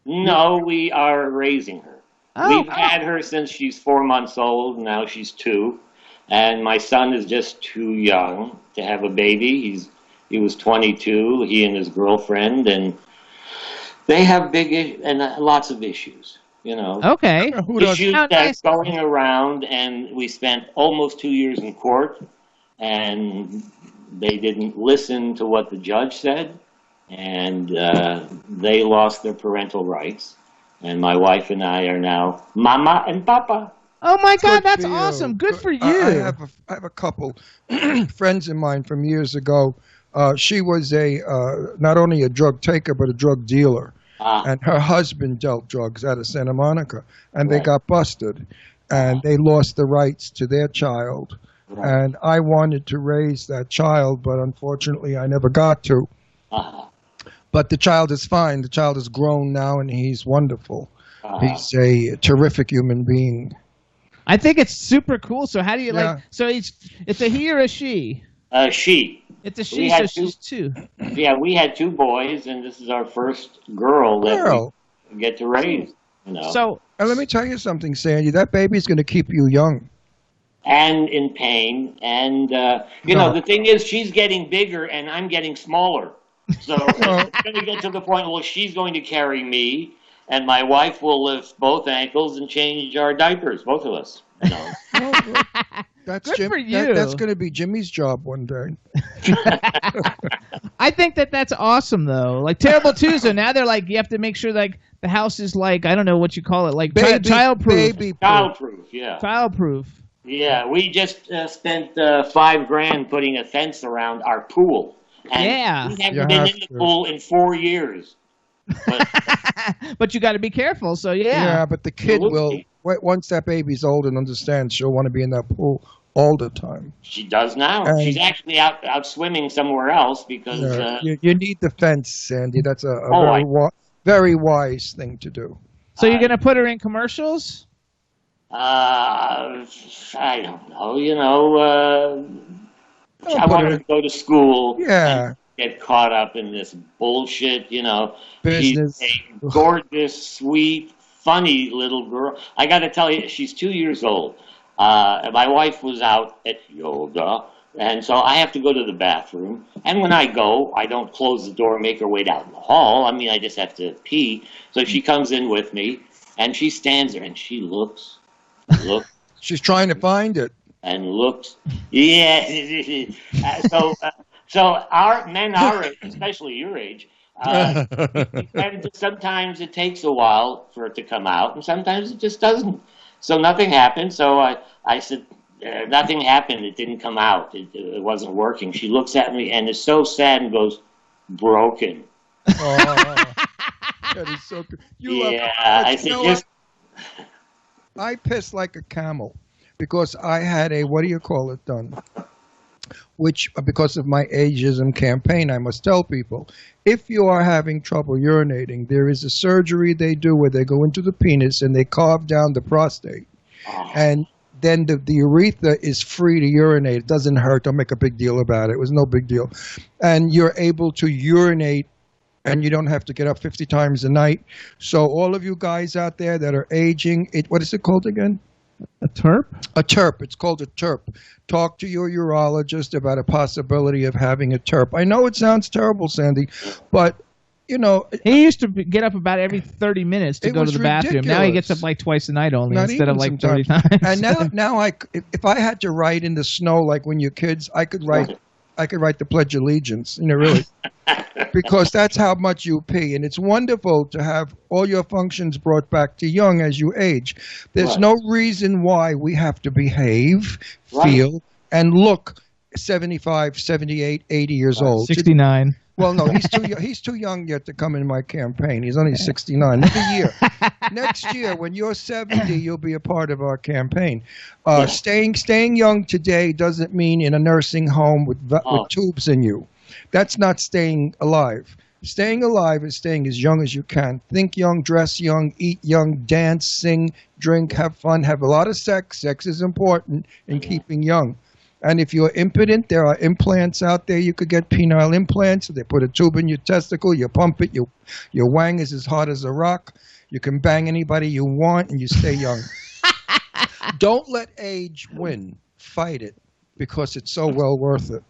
No, we are raising her. Oh, We've had her since she's 4 months old. Now she's 2. And my son is just too young to have a baby. He was 22, he and his girlfriend, and they have lots of issues, you know. Okay. Who does? Issues How that's nice. going around, and we spent almost 2 years in court, and they didn't listen to what the judge said, and they lost their parental rights. And my wife and I are now Mama and Papa. Oh my God, Good that's for you. awesome. Good for you. I have a couple friends of mine from years ago. She was not only a drug taker but a drug dealer, and her husband dealt drugs out of Santa Monica, and they got busted, and they lost the rights to their child. Right. And I wanted to raise that child, but unfortunately I never got to. But the child is fine. The child is grown now, and he's wonderful. He's a terrific human being. I think it's super cool. So how do you Yeah. like? So it's a he or a she? She. It's a We she, had so she's 2. Yeah, we had 2 boys, and this is our first girl that we get to raise. You know, So And let me tell you something, Sandy. That baby's going to keep you young. and in pain, and you know, the thing is, she's getting bigger, and I'm getting smaller. So it's going to get to the point where she's going to carry me, and my wife will lift both ankles and change our diapers, both of us. You know. That's Good for you. That's going to be Jimmy's job one day. I think that's awesome though. Like Terrible Tuesday. Now they're like you have to make sure like the house is like I don't know what you call it, like childproof. Baby Childproof, yeah. Childproof. Yeah, we just spent $5,000 putting a fence around our pool. And Yeah. we haven't You been have in the to. pool in 4 years. But But you got to be careful. So Yeah, but the kid will. Absolutely. Once that baby's old and understands, she'll want to be in that pool all the time. she does now. And- She's actually out swimming somewhere else because You need the fence, Sandy. That's a very wise thing to do. So you're gonna put her in commercials? I don't know. You know, I put want her her to go to school. Yeah. get caught up in this bullshit, Business. She's a gorgeous, sweet, funny little girl. I got to tell you, she's 2 years old. My wife was out at yoga, and so I have to go to the bathroom. And when I go, I don't close the door and make her way down the hall. I mean, I just have to pee. So she comes in with me, and she stands there, and she looks. She's trying to find it. And looks. Yeah. So our men our age, especially your age, and sometimes it takes a while for it to come out, and sometimes it just doesn't. So nothing happened. So I said, nothing happened. It didn't come out. It wasn't working. She looks at me and is so sad and goes, broken. Oh, that is so good. I said, just. I pissed like a camel because I had a, done. Which, because of my ageism campaign, I must tell people, if you are having trouble urinating, there is a surgery they do where they go into the penis and they carve down the prostate. And then the urethra is free to urinate. It doesn't hurt. Don't make a big deal about it. It was no big deal. And you're able to urinate, and you don't have to get up 50 times a night. So all of you guys out there that are aging, what is it called again? A TERP? A TERP. It's called a TERP. Talk to your urologist about a possibility of having a TERP. I know it sounds terrible, Sandy, but, he used to get up about every 30 minutes to go to the bathroom. Ridiculous. Now he gets up like twice a night only, Not instead of like 30 sometimes. times. And now if I had to write in the snow like when you're kids, I could write the Pledge of Allegiance, really. Because that's how much you pee. And it's wonderful to have all your functions brought back to young as you age. There's no reason why we have to behave, feel, and look 75, 78, 80 years old. 69. Well, no, he's too young yet to come in my campaign. He's only 69. Next year, when you're 70, you'll be a part of our campaign. Staying young today doesn't mean in a nursing home with tubes in you. That's not staying alive. Staying alive is staying as young as you can. Think young, dress young, eat young, dance, sing, drink, have fun, have a lot of sex. Sex is important in keeping young. And if you're impotent, there are implants out there. You could get penile implants. They put a tube in your testicle. You pump it. Your wang is as hard as a rock. You can bang anybody you want, and you stay young. Don't let age win. Fight it, because it's so well worth it.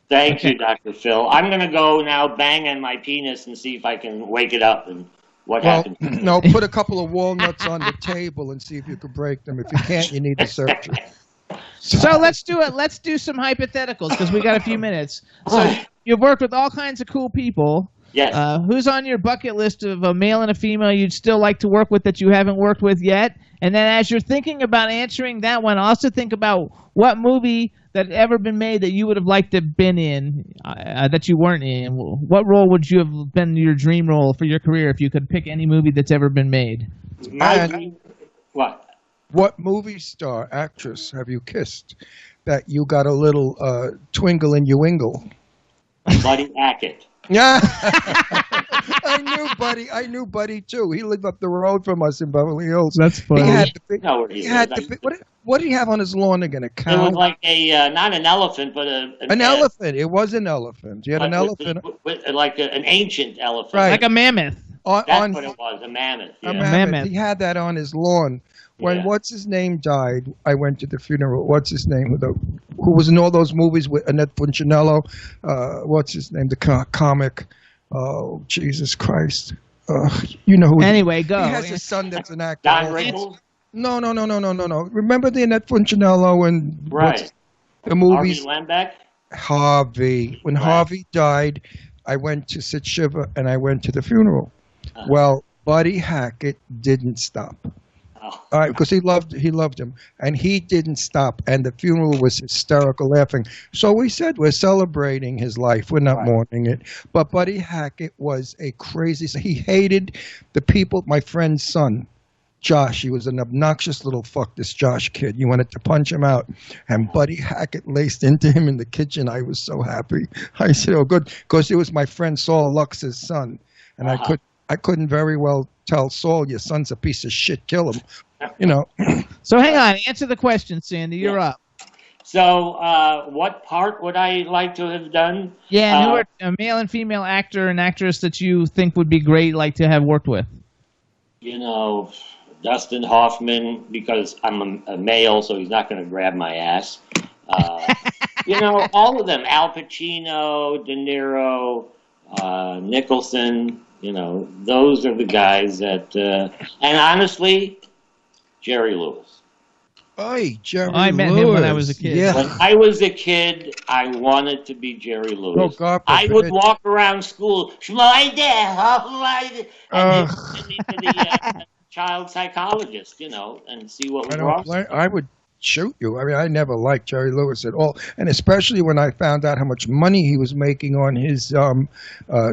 Thank you, Dr. Phil. I'm going to go now bang on my penis and see if I can wake it up and what happens. No, put a couple of walnuts on the table and see if you can break them. If you can't, you need the surgery. So let's do it. Let's do some hypotheticals because we got a few minutes. So you've worked with all kinds of cool people. Yes. Who's on your bucket list of a male and a female you'd still like to work with that you haven't worked with yet? And then as you're thinking about answering that one, also think about what movie that had ever been made that you would have liked to have been in that you weren't in. What role would you have been your dream role for your career if you could pick any movie that's ever been made? What? What movie star, actress have you kissed that you got a little twinkle in your wingle? Buddy Hackett. Yeah. I knew Buddy too. He lived up the road from us in Beverly Hills. That's funny. What did he have on his lawn again? A cow? It was like not an elephant, but an elephant. It was an elephant. You had an elephant. Like an ancient elephant. Right. Like a mammoth. That's what it was, a mammoth. Yeah. A mammoth. He had that on his lawn. When what's his name died, I went to the funeral. What's his name? Who was in all those movies with Annette Funcinello? What's his name? The comic. Oh, Jesus Christ! You know who? Anyway, go. He has a son that's an actor. Don Rickles? No. Remember the Annette Funcinello and the movies? Harvey Lembeck? Harvey. When Harvey died, I went to sit shiva and I went to the funeral. Well, Buddy Hackett didn't stop. All right, because he loved him, and he didn't stop, and the funeral was hysterical laughing. So we said we're celebrating his life. We're not mourning it. But Buddy Hackett was a crazy. He hated the people. My friend's son, Josh, he was an obnoxious little fuck. This Josh kid, you wanted to punch him out, and Buddy Hackett laced into him in the kitchen. I was so happy. I said, "Oh, good," because it was my friend Saul Lux's son, and I couldn't very well tell Saul, your son's a piece of shit, kill him. So hang on, answer the question, Sandy. You're up. So, what part would I like to have done? Yeah, and who are a male and female actor and actress that you think would be great, like to have worked with? You know, Dustin Hoffman, because I'm a male, so he's not going to grab my ass. You know, all of them. Al Pacino, De Niro, Nicholson. You know, those are the guys that... and honestly, Jerry Lewis. Oy, Jerry I met him when I was a kid. Yeah. When I was a kid, I wanted to be Jerry Lewis. Oh, God I forbid. would walk around school, and then send me to the child psychologist, you know, and see what was wrong. I would shoot you. I mean, I never liked Jerry Lewis at all, and especially when I found out how much money he was making on his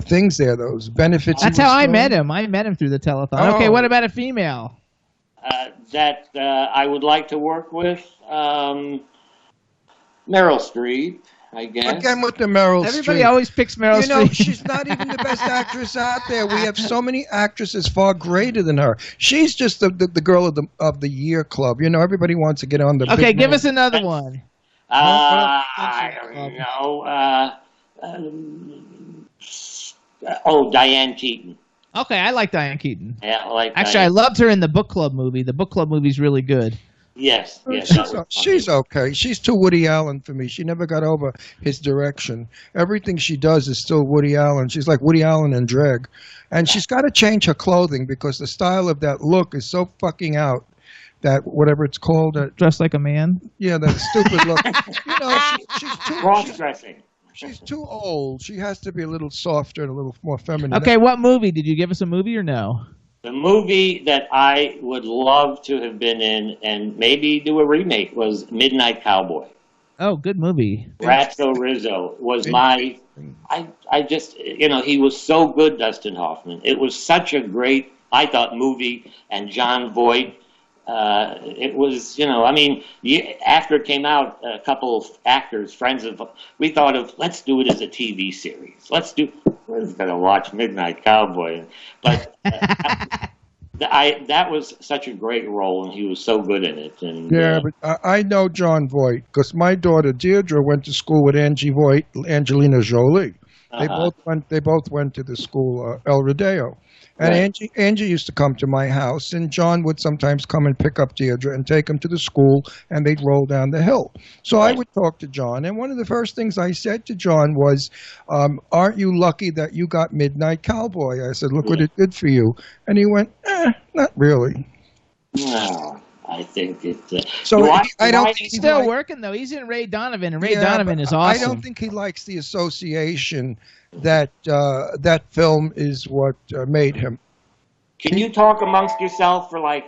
things there, those benefits. That's how I met him. I met him through the telethon. Oh. Okay, what about a female? That I would like to work with Meryl Streep, I guess. Again with the Meryl Everybody Streep. always picks Meryl You know, Streep. she's not even the best actress out there. We have so many actresses far greater than her. She's just the girl of the year club. You know, everybody wants to get on the. Okay, big give man. us another one. I don't know. Diane Keaton. Okay, I like Diane Keaton. Yeah, I like Actually, Diane. I loved her in the book club movie. The book club movie's really good. Yes. that was She's okay. She's too Woody Allen for me. She never got over his direction. Everything she does is still Woody Allen. She's like Woody Allen in drag. And she's got to change her clothing because the style of that look is so fucking out. That whatever it's called. Dressed like a man. Yeah, that stupid look. You know, she's too cross-dressing. She's too old. She has to be a little softer and a little more feminine. Okay, what movie? Did you give us a movie or no? The movie that I would love to have been in and maybe do a remake was Midnight Cowboy. Oh, good movie. Ratso Rizzo was my... I just... You know, he was so good, Dustin Hoffman. It was such a great, I thought, movie. And John Voight... it was, you know, I mean, after it came out, a couple of actors, friends of, we thought of, let's do it as a TV series. We're going to watch Midnight Cowboy. But that was such a great role, and he was so good in it. And yeah, but I know John Voight because my daughter Deirdre went to school with Angelina Jolie. They both went to the school El Rodeo. And Right. Angie used to come to my house, and John would sometimes come and pick up Deirdre and take him to the school, and they'd roll down the hill. So I would talk to John, and one of the first things I said to John was, aren't you lucky that you got Midnight Cowboy? I said, look what it did for you. And he went, not really. No, I think it... So I don't think He's still working, though. He's in Ray Donovan, and Ray Donovan is awesome. I don't think he likes the association that that film is what made him. Can you talk amongst yourself for like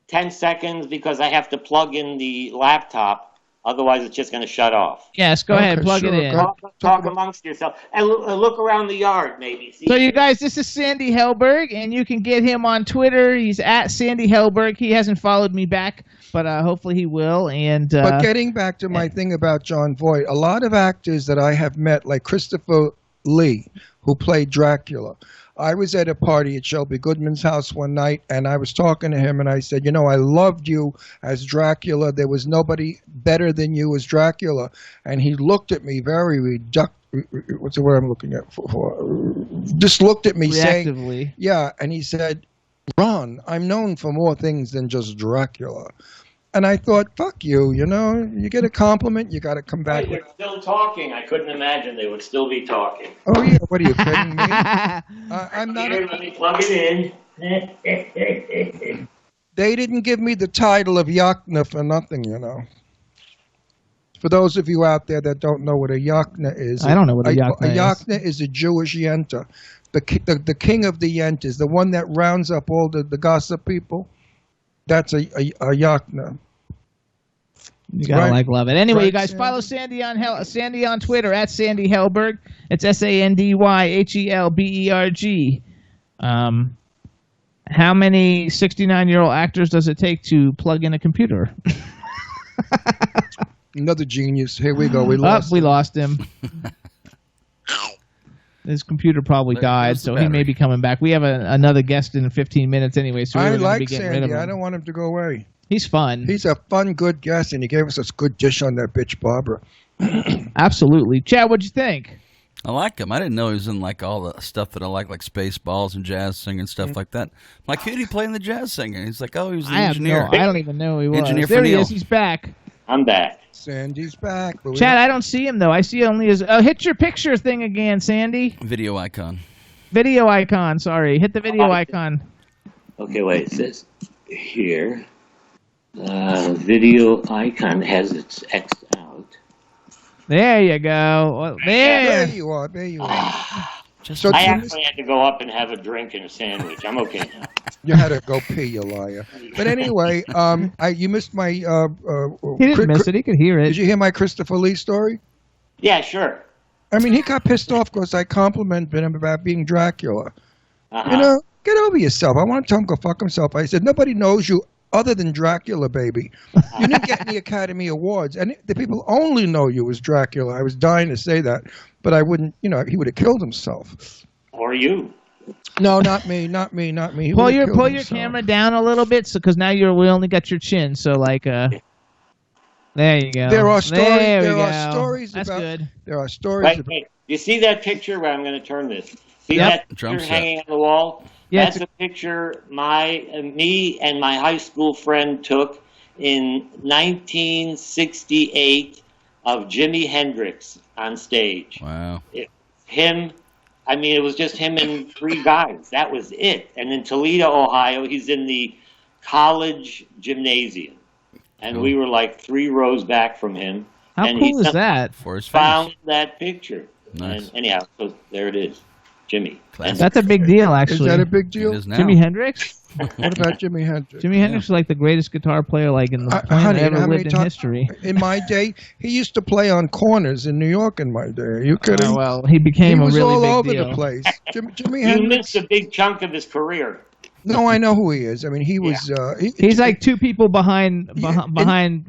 10 seconds because I have to plug in the laptop, otherwise it's just going to shut off. Yes, go ahead, plug it in. Talk amongst yourself and look around the yard, maybe. See So you guys, this is Sandy Helberg, and you can get him on Twitter. He's at Sandy Helberg. He hasn't followed me back, but hopefully he will. And but getting back to my thing about John Voight, a lot of actors that I have met, like Christopher Lee, who played Dracula. I was at a party at Shelby Goodman's house one night, and I was talking to him, and I said, you know, I loved you as Dracula. There was nobody better than you as Dracula. And he looked at me very what's the word I'm looking at for? Just looked at me saying, yeah, and he said, Ron, I'm known for more things than just Dracula. And I thought, fuck you, you know, you get a compliment, you got to come back. They're still talking. I couldn't imagine they would still be talking. Oh, yeah, what are you kidding me? I'm not. Here, let me plug it in. They didn't give me the title of Yachna for nothing, you know. For those of you out there that don't know what a Yachna is. I don't know what a Yachna is. A Yachna is a Jewish yenta. The king of the yentas, the one that rounds up all the gossip people. That's a Yachna. You gotta love it. Anyway, you guys Sandy. follow Sandy on Twitter at Sandy Helberg. It's SandyHelberg. How many 69-year-old actors does it take to plug in a computer? Another genius. Here we go. We lost him. His computer probably died, so he may be coming back. We have another guest in 15 minutes anyway, so we're going to be getting rid of him. I don't want him to go away. He's fun. He's a fun, good guest, and he gave us a good dish on that bitch Barbara. Absolutely. Chad, what'd you think? I like him. I didn't know he was in like all the stuff that I like Spaceballs and jazz singing and stuff like that. I'm like, who'd he play in the jazz singer? He's like, oh, he was the engineer. I don't even know who he was. Engineer There for he Neil. is. He's back. I'm back. Sandy's back. But Chad, I don't see him, though. I see only his... hit your picture thing again, Sandy. Video icon. Video icon, sorry. Hit the video icon. Okay, wait. It says here, video icon has its X out. There you go. Well, There there. you are. There you are. So I Jimmy, actually had to go up and have a drink and a sandwich. I'm okay now. you had to go pee, you liar. But anyway, you missed my. He didn't miss it. He could hear Did it. you hear my Christopher Lee story? Yeah, sure. I mean, he got pissed off because I complimented him about being Dracula. Uh-huh. You know, get over yourself. I want to tell him go fuck himself. I said, nobody knows you other than Dracula, baby. You didn't get any Academy Awards. And the people only know you as Dracula. I was dying to say that, but I wouldn't, he would have killed himself. Or you. No, not me, not me, not me. He Pull would've your killed pull your himself. camera down a little bit, because now we only got your chin. So like, there you go. There are stories. There we There go. are stories That's about. good. There are stories Wait, about. wait. You see that picture? Where I'm going to turn this. See Yep. that Drum picture set. hanging on the wall? Yeah, That's a picture me and my high school friend took in 1968 of Jimi Hendrix on stage. Wow. It was just him and three guys. That was it. And in Toledo, Ohio, he's in the college gymnasium. And we were like 3 rows back from him. How and cool is that? For his Found face. that picture. Nice. And anyhow, so there it is. Jimmy. Classic. That's a big deal, Is actually. that a big It deal? is now. Jimi Hendrix? What about Jimi Hendrix? Jimi Hendrix is like the greatest guitar player like in the planet Honey, you know ever how many lived in times- history. In my day, he used to play on corners in New York. In my day, are you kidding? Oh, well, he became he a was really all big over deal. the place. Jimi You Hendrix. missed a big chunk of his career. No, I know who he is. I mean, he was. He's like 2 people behind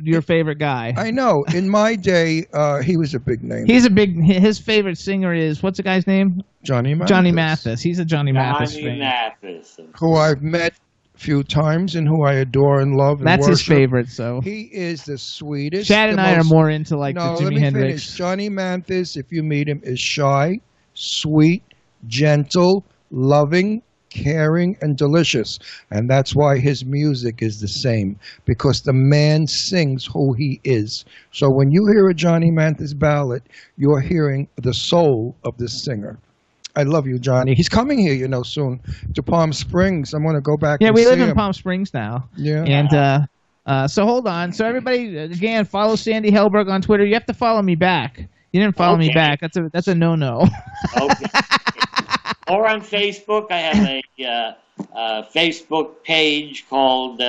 your favorite guy. I know. In my day, he was a big name. His favorite singer is, what's the guy's name? Johnny Mathis. Johnny Mathis. He's a Johnny Mathis Johnny fan. Mathis. Who I've met a few times and who I adore and love. And That's his worship. favorite, so. He is the sweetest. Chad and the I are most- more into like No, the let Jimi me Hendrix. finish. Johnny Mathis, if you meet him, is shy, sweet, gentle, loving, caring, and delicious. And that's why his music is the same, because the man sings who he is. So when you hear a Johnny Mathis ballad, you're hearing the soul of the singer. I love you, Johnny. He's coming here, soon to Palm Springs. I'm going to go back Yeah, and we see live in him. Palm Springs now. Yeah. And so hold on. So everybody, again, follow Sandy Helberg on Twitter. You have to follow me back. You didn't follow me Okay. back. That's a no-no. Okay. Or on Facebook, I have a Facebook page called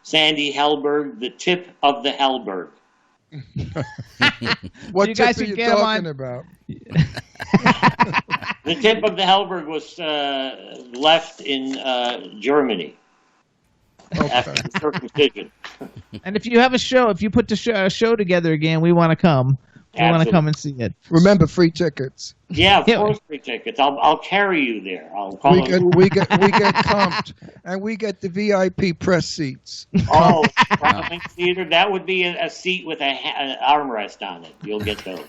Sandy Helberg, the tip of the Helberg. What You tip guys are can you get him talking on- about? The tip of the Helberg was left in Germany after the circumcision. And if you have a show, if you put a show together again, we want to come. We want to Absolutely. come and see it. Remember, free tickets. Yeah, of Yeah. course, free tickets. I'll carry you there. I'll call We it. get comped, and we get the VIP press seats. Oh, Providence Theater. That would be a seat with an armrest on it. You'll get those.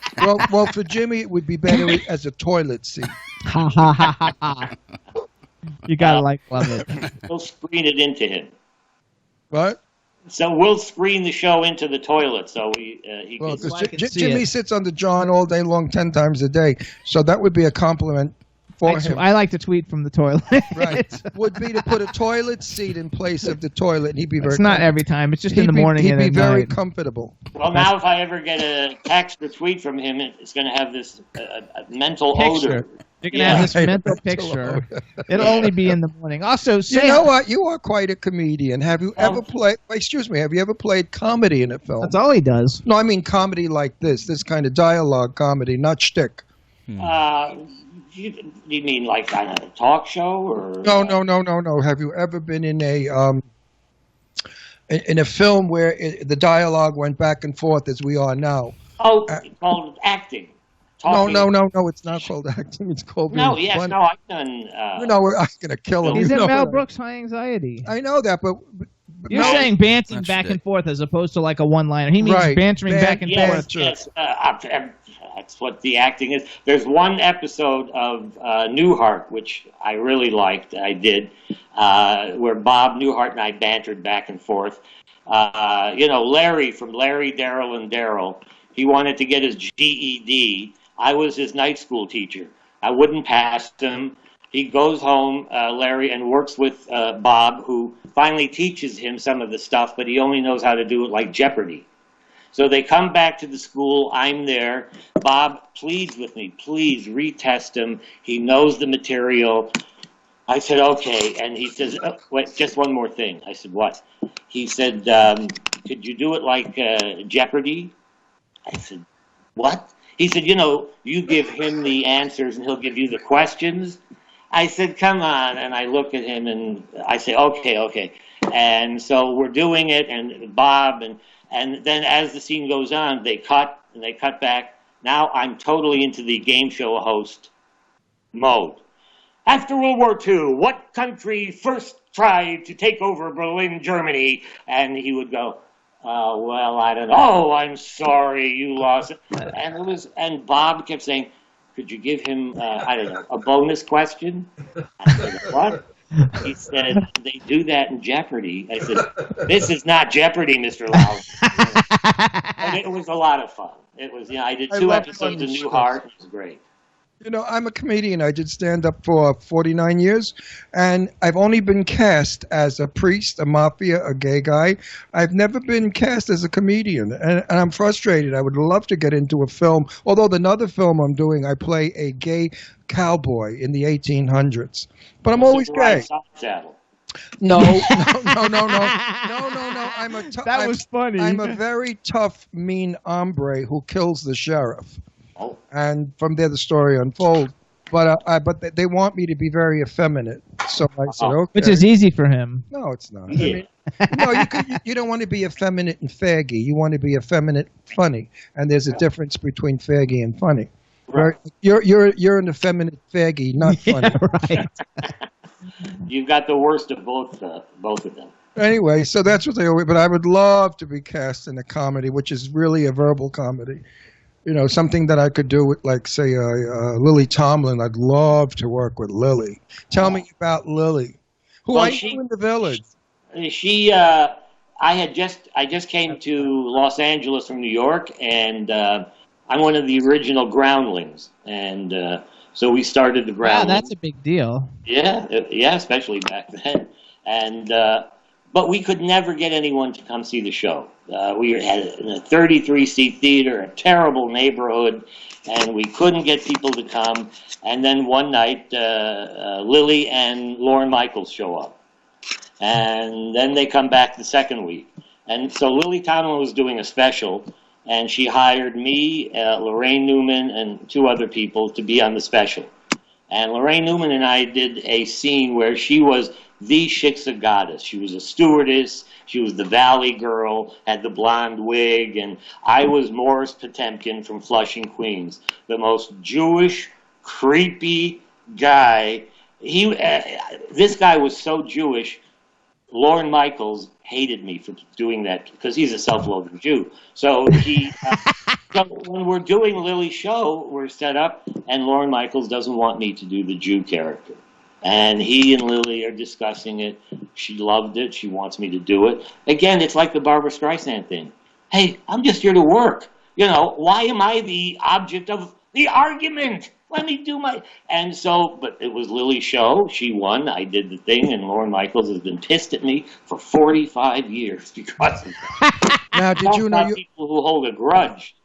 Well, for Jimmy, it would be better as a toilet seat. Ha ha ha ha ha. You gotta love it. We'll screen it into him. What? So we'll screen the show into the toilet, so he Well, can. I because can see Jimmy it. sits on the John all day long, 10 times a day, so that would be a compliment for him. I like to tweet from the toilet. Right, would be to put a toilet seat in place of the toilet, and he'd be very. It's not every time. It's just in the He'd be- morning He'd and be at very night. comfortable. Well, now if I ever get a text or tweet from him, it's going to have this mental Picture. odor. You're gonna Yeah. have this Right, mental mental picture. odor. It'll only be in the morning. Also, You know what? You are quite a comedian. Have you ever played? Excuse me. Have you ever played comedy in a film? That's all he does. No, I mean comedy like this kind of dialogue comedy, not shtick. You mean like on a talk show or? No. Have you ever been in a film where the dialogue went back and forth as we are now? Oh, it's called acting. No, Talking. it's not called acting. It's called No, being yes, funny. no, I've done. I'm gonna kill him. He's You in know Mel that. Brooks' High Anxiety. I know that, but You're saying bantering back and forth as opposed to like a one-liner. He means bantering back and forth. Yes, that's what the acting is. There's one episode of Newhart, which I really liked, where Bob Newhart and I bantered back and forth. Larry from Larry, Daryl, and Daryl, he wanted to get his GED. I was his night school teacher. I wouldn't pass him. He goes home, Larry, and works with Bob, who finally teaches him some of the stuff, but he only knows how to do it like Jeopardy. So they come back to the school. I'm there. Bob pleads with me, please retest him. He knows the material. I said, okay. And he says, oh, wait, just one more thing. I said, what? He said, could you do it like Jeopardy? I said, what? He said, you give him the answers and he'll give you the questions. I said, come on. And I look at him and I say, okay. And so we're doing it, and Bob, and then as the scene goes on, they cut back. Now I'm totally into the game show host mode. After World War II, what country first tried to take over Berlin, Germany? And he would go, well, I don't know. Oh, I'm sorry, you lost it. And Bob kept saying, could you give him, a bonus question? I said, what? He said, they do that in Jeopardy. I said, this is not Jeopardy, Mr. Lau. And it was a lot of fun. It was, I did 2 episodes of Newhart. It was great. I'm a comedian. I did stand-up for 49 years, and I've only been cast as a priest, a mafia, a gay guy. I've never been cast as a comedian, and I'm frustrated. I would love to get into a film, although another film I'm doing, I play a gay cowboy in the 1800s. But I'm always gay. No. That was funny. I'm a very tough, mean hombre who kills the sheriff. Oh. And from there, the story unfolds. But they want me to be very effeminate. So I said, okay. Which is easy for him. No, it's not. Yeah. You don't want to be effeminate and faggy. You want to be effeminate, funny. And there's a difference between faggy and funny. Right. You're an effeminate faggy, not funny. Yeah, right. You've got the worst of both of them. Anyway, so that's what they always. But I would love to be cast in a comedy, which is really a verbal comedy. Something that I could do with, like, say, Lily Tomlin. I'd love to work with Lily. Tell me about Lily. Who I knew in the Village. I just came to Los Angeles from New York, and I'm one of the original Groundlings, and so we started the Groundlings. Wow, that's a big deal. Yeah, especially back then, and but we could never get anyone to come see the show. We had a 33-seat theater, a terrible neighborhood, and we couldn't get people to come. And then one night, Lily and Lorne Michaels show up. And then they come back the second week. And so Lily Tomlin was doing a special, and she hired me, Lorraine Newman, and 2 other people to be on the special. And Lorraine Newman and I did a scene where she was the Shiksa goddess. She was a stewardess. She was the Valley girl, had the blonde wig, and I was Morris Potemkin from Flushing, Queens, the most Jewish, creepy guy. This guy was so Jewish. Lorne Michaels hated me for doing that because he's a self-loathing Jew. So so when we're doing Lily's show, we're set up, and Lorne Michaels doesn't want me to do the Jew character. And he and Lily are discussing it. She loved it. She wants me to do it. Again, it's like the Barbra Streisand thing. Hey, I'm just here to work. Why am I the object of the argument? Let me do my... And so, but it was Lily's show. She won. I did the thing, and Lorne Michaels has been pissed at me for 45 years because of that. Now, did you know people who hold a grudge?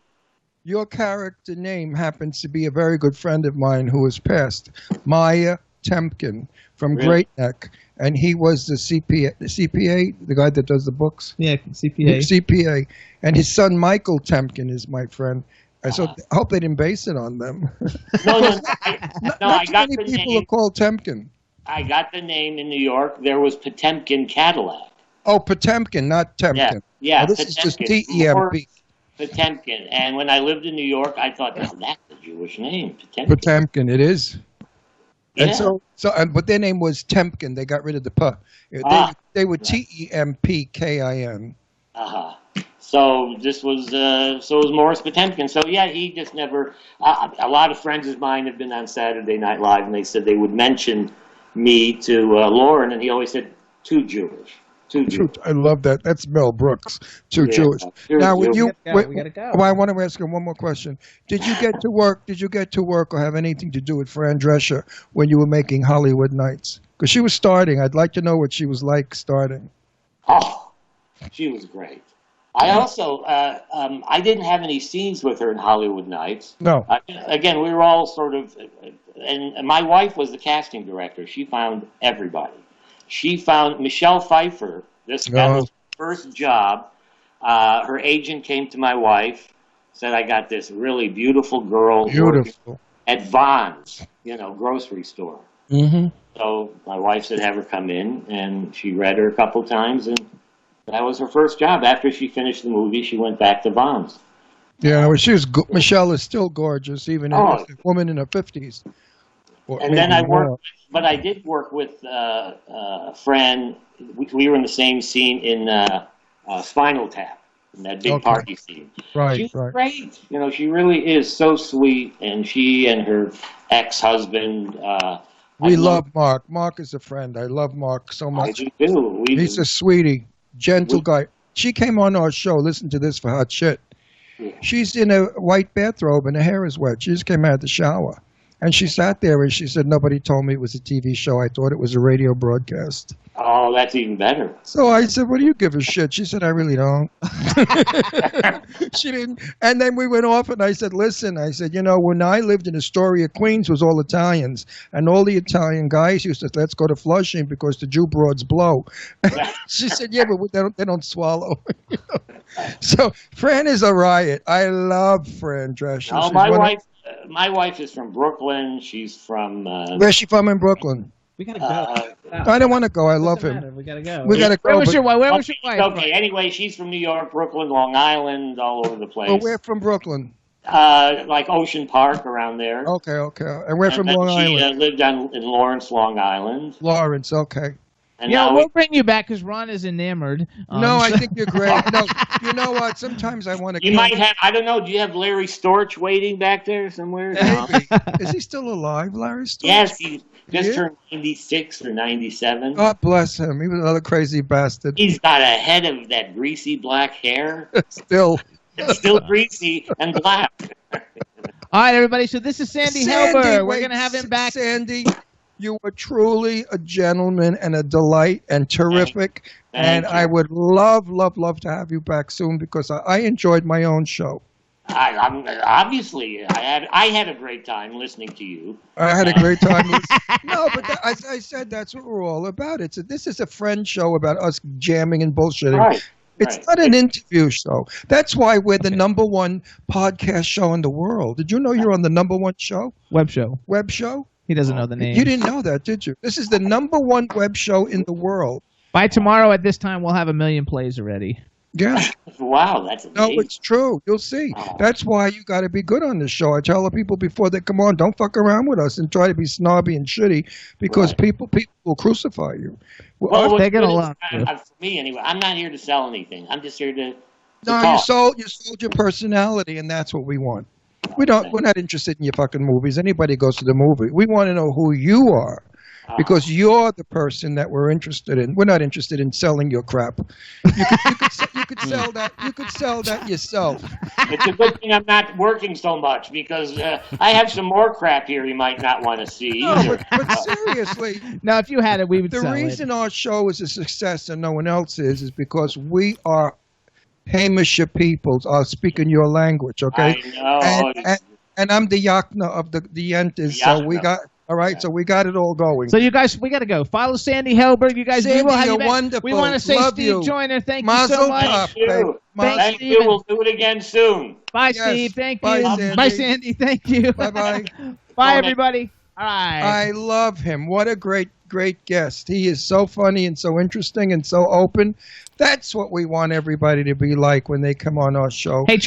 Your character name happens to be a very good friend of mine who has passed, Maya Temkin from Great Neck, and he was the CPA, the guy that does the books. Yeah, CPA. And his son Michael Temkin is my friend. So I hope they didn't base it on them. No, I got many people are called Temkin. I got the name in New York. There was Potemkin Cadillac. Oh, Potemkin, not Temkin. Yeah, this is just T-E-M-P. Potemkin. And when I lived in New York, I thought, that's a Jewish name, Potemkin. Potemkin, it is. And but their name was Temkin. They got rid of the P. They were Tempkin. So this was it was Morris Potemkin. So yeah, he just never. A lot of friends of mine have been on Saturday Night Live, and they said they would mention me to Lauren, and he always said too Jewish. I love that. That's Mel Brooks. Too Jewish. Now, when you, we gotta go. I want to ask you one more question. Did you get to work? Did you get to work or have anything to do with Fran Drescher when you were making Hollywood Nights? Because she was starting. I'd like to know what she was like starting. Oh, she was great. I also, I didn't have any scenes with her in Hollywood Nights. No. Again, we were all sort of, and my wife was the casting director. She found everybody. She found Michelle Pfeiffer. That was her first job. Her agent came to my wife, said, I got this really beautiful girl at Vons, grocery store. Mm-hmm. So my wife said, have her come in, and she read her a couple times, and that was her first job. After she finished the movie, she went back to Vons. Yeah, well, Michelle is still gorgeous, even as a woman in her 50s. And then I worked, but I did work with Fran. We were in the same scene in Spinal Tap, in that big party scene. She's great. She really is so sweet, and she and her ex-husband. We love Mark. Mark is a friend. I love Mark so much. I do. He's a sweetie, gentle guy. She came on our show. Listen to this for hot shit. Yeah. She's in a white bathrobe and her hair is wet. She just came out of the shower. And she sat there and she said, nobody told me it was a TV show. I thought it was a radio broadcast. Oh, that's even better. So I said, what do you give a shit? She said, I really don't. She didn't. And then we went off and I said, listen, when I lived in Astoria, Queens, was all Italians. And all the Italian guys used to, let's go to Flushing because the Jew broads blow. She said, yeah, but they don't swallow. So Fran is a riot. I love Fran Drescher. Oh, my wife is from Brooklyn. She's from... Where's she from in Brooklyn? We gotta go. I don't want to go. I love him. We gotta go. We gotta go. Where was your wife? Okay, anyway, she's from New York, Brooklyn, Long Island, all over the place. Well, we're from Brooklyn. Like Ocean Park, around there. Okay. And we're from Long Island. She lived in Lawrence, Long Island. Lawrence, okay. And we'll bring you back because Ron is enamored. No, I think you're great. No, you know what? Sometimes I want to. You might have. I don't know. Do you have Larry Storch waiting back there somewhere? Maybe. Is he still alive, Larry Storch? Yes, he just turned 96 or 97. God bless him. He was another crazy bastard. He's got a head of that greasy black hair. Still. It's still greasy and black. All right, everybody. So this is Sandy Helberg. We're gonna have him back. Sandy. You were truly a gentleman and a delight and terrific. Thank you. I would love to have you back soon because I enjoyed my own show. Obviously, I had a great time listening to you. I had a great time. No, but as I said, that's what we're all about. This is a friend show about us jamming and bullshitting. Right. It's not an interview show. That's why we're the #1 podcast show in the world. Did you know you're on the #1 show? Web show. Web show? He doesn't know the name. You didn't know that, did you? This is the #1 web show in the world. By tomorrow at this time, we'll have 1 million plays already. Yeah. Wow, that's amazing. No, it's true. You'll see. That's why you got to be good on this show. I tell the people before they come on, don't fuck around with us and try to be snobby and shitty because people will crucify you. Well, they get a lot. For me, anyway, I'm not here to sell anything. I'm just here to No, talk. you sold your personality, and that's what we want. We're not interested in your fucking movies. Anybody goes to the movie. We want to know who you are. Because you're the person that we're interested in. We're not interested in selling your crap. You could sell that. You could sell that yourself. It's a good thing I'm not working so much because I have some more crap here you might not want to see. No, but seriously. Now, if you had it, we would sell it. The reason our show is a success and no one else is because we are Hamisha peoples are speaking your language. Okay. I know. And I'm the Yakna of the Yentas, so we got. All right, so we got it all going. So you guys, we got to go. Follow Sandy Helberg. You guys, Sandy, we will have you back. Wonderful. We want to say Love Steve you. Joyner. Thank Mazel you so much. tov, Thank you. We'll do it again soon. Bye, Yes. Steve. Thank Bye, you. Sandy. Bye, Sandy. Thank you. Bye-bye. Bye, everybody. All right. I love him. What a great guest. He is so funny and so interesting and so open. That's what we want everybody to be like when they come on our show. Hey,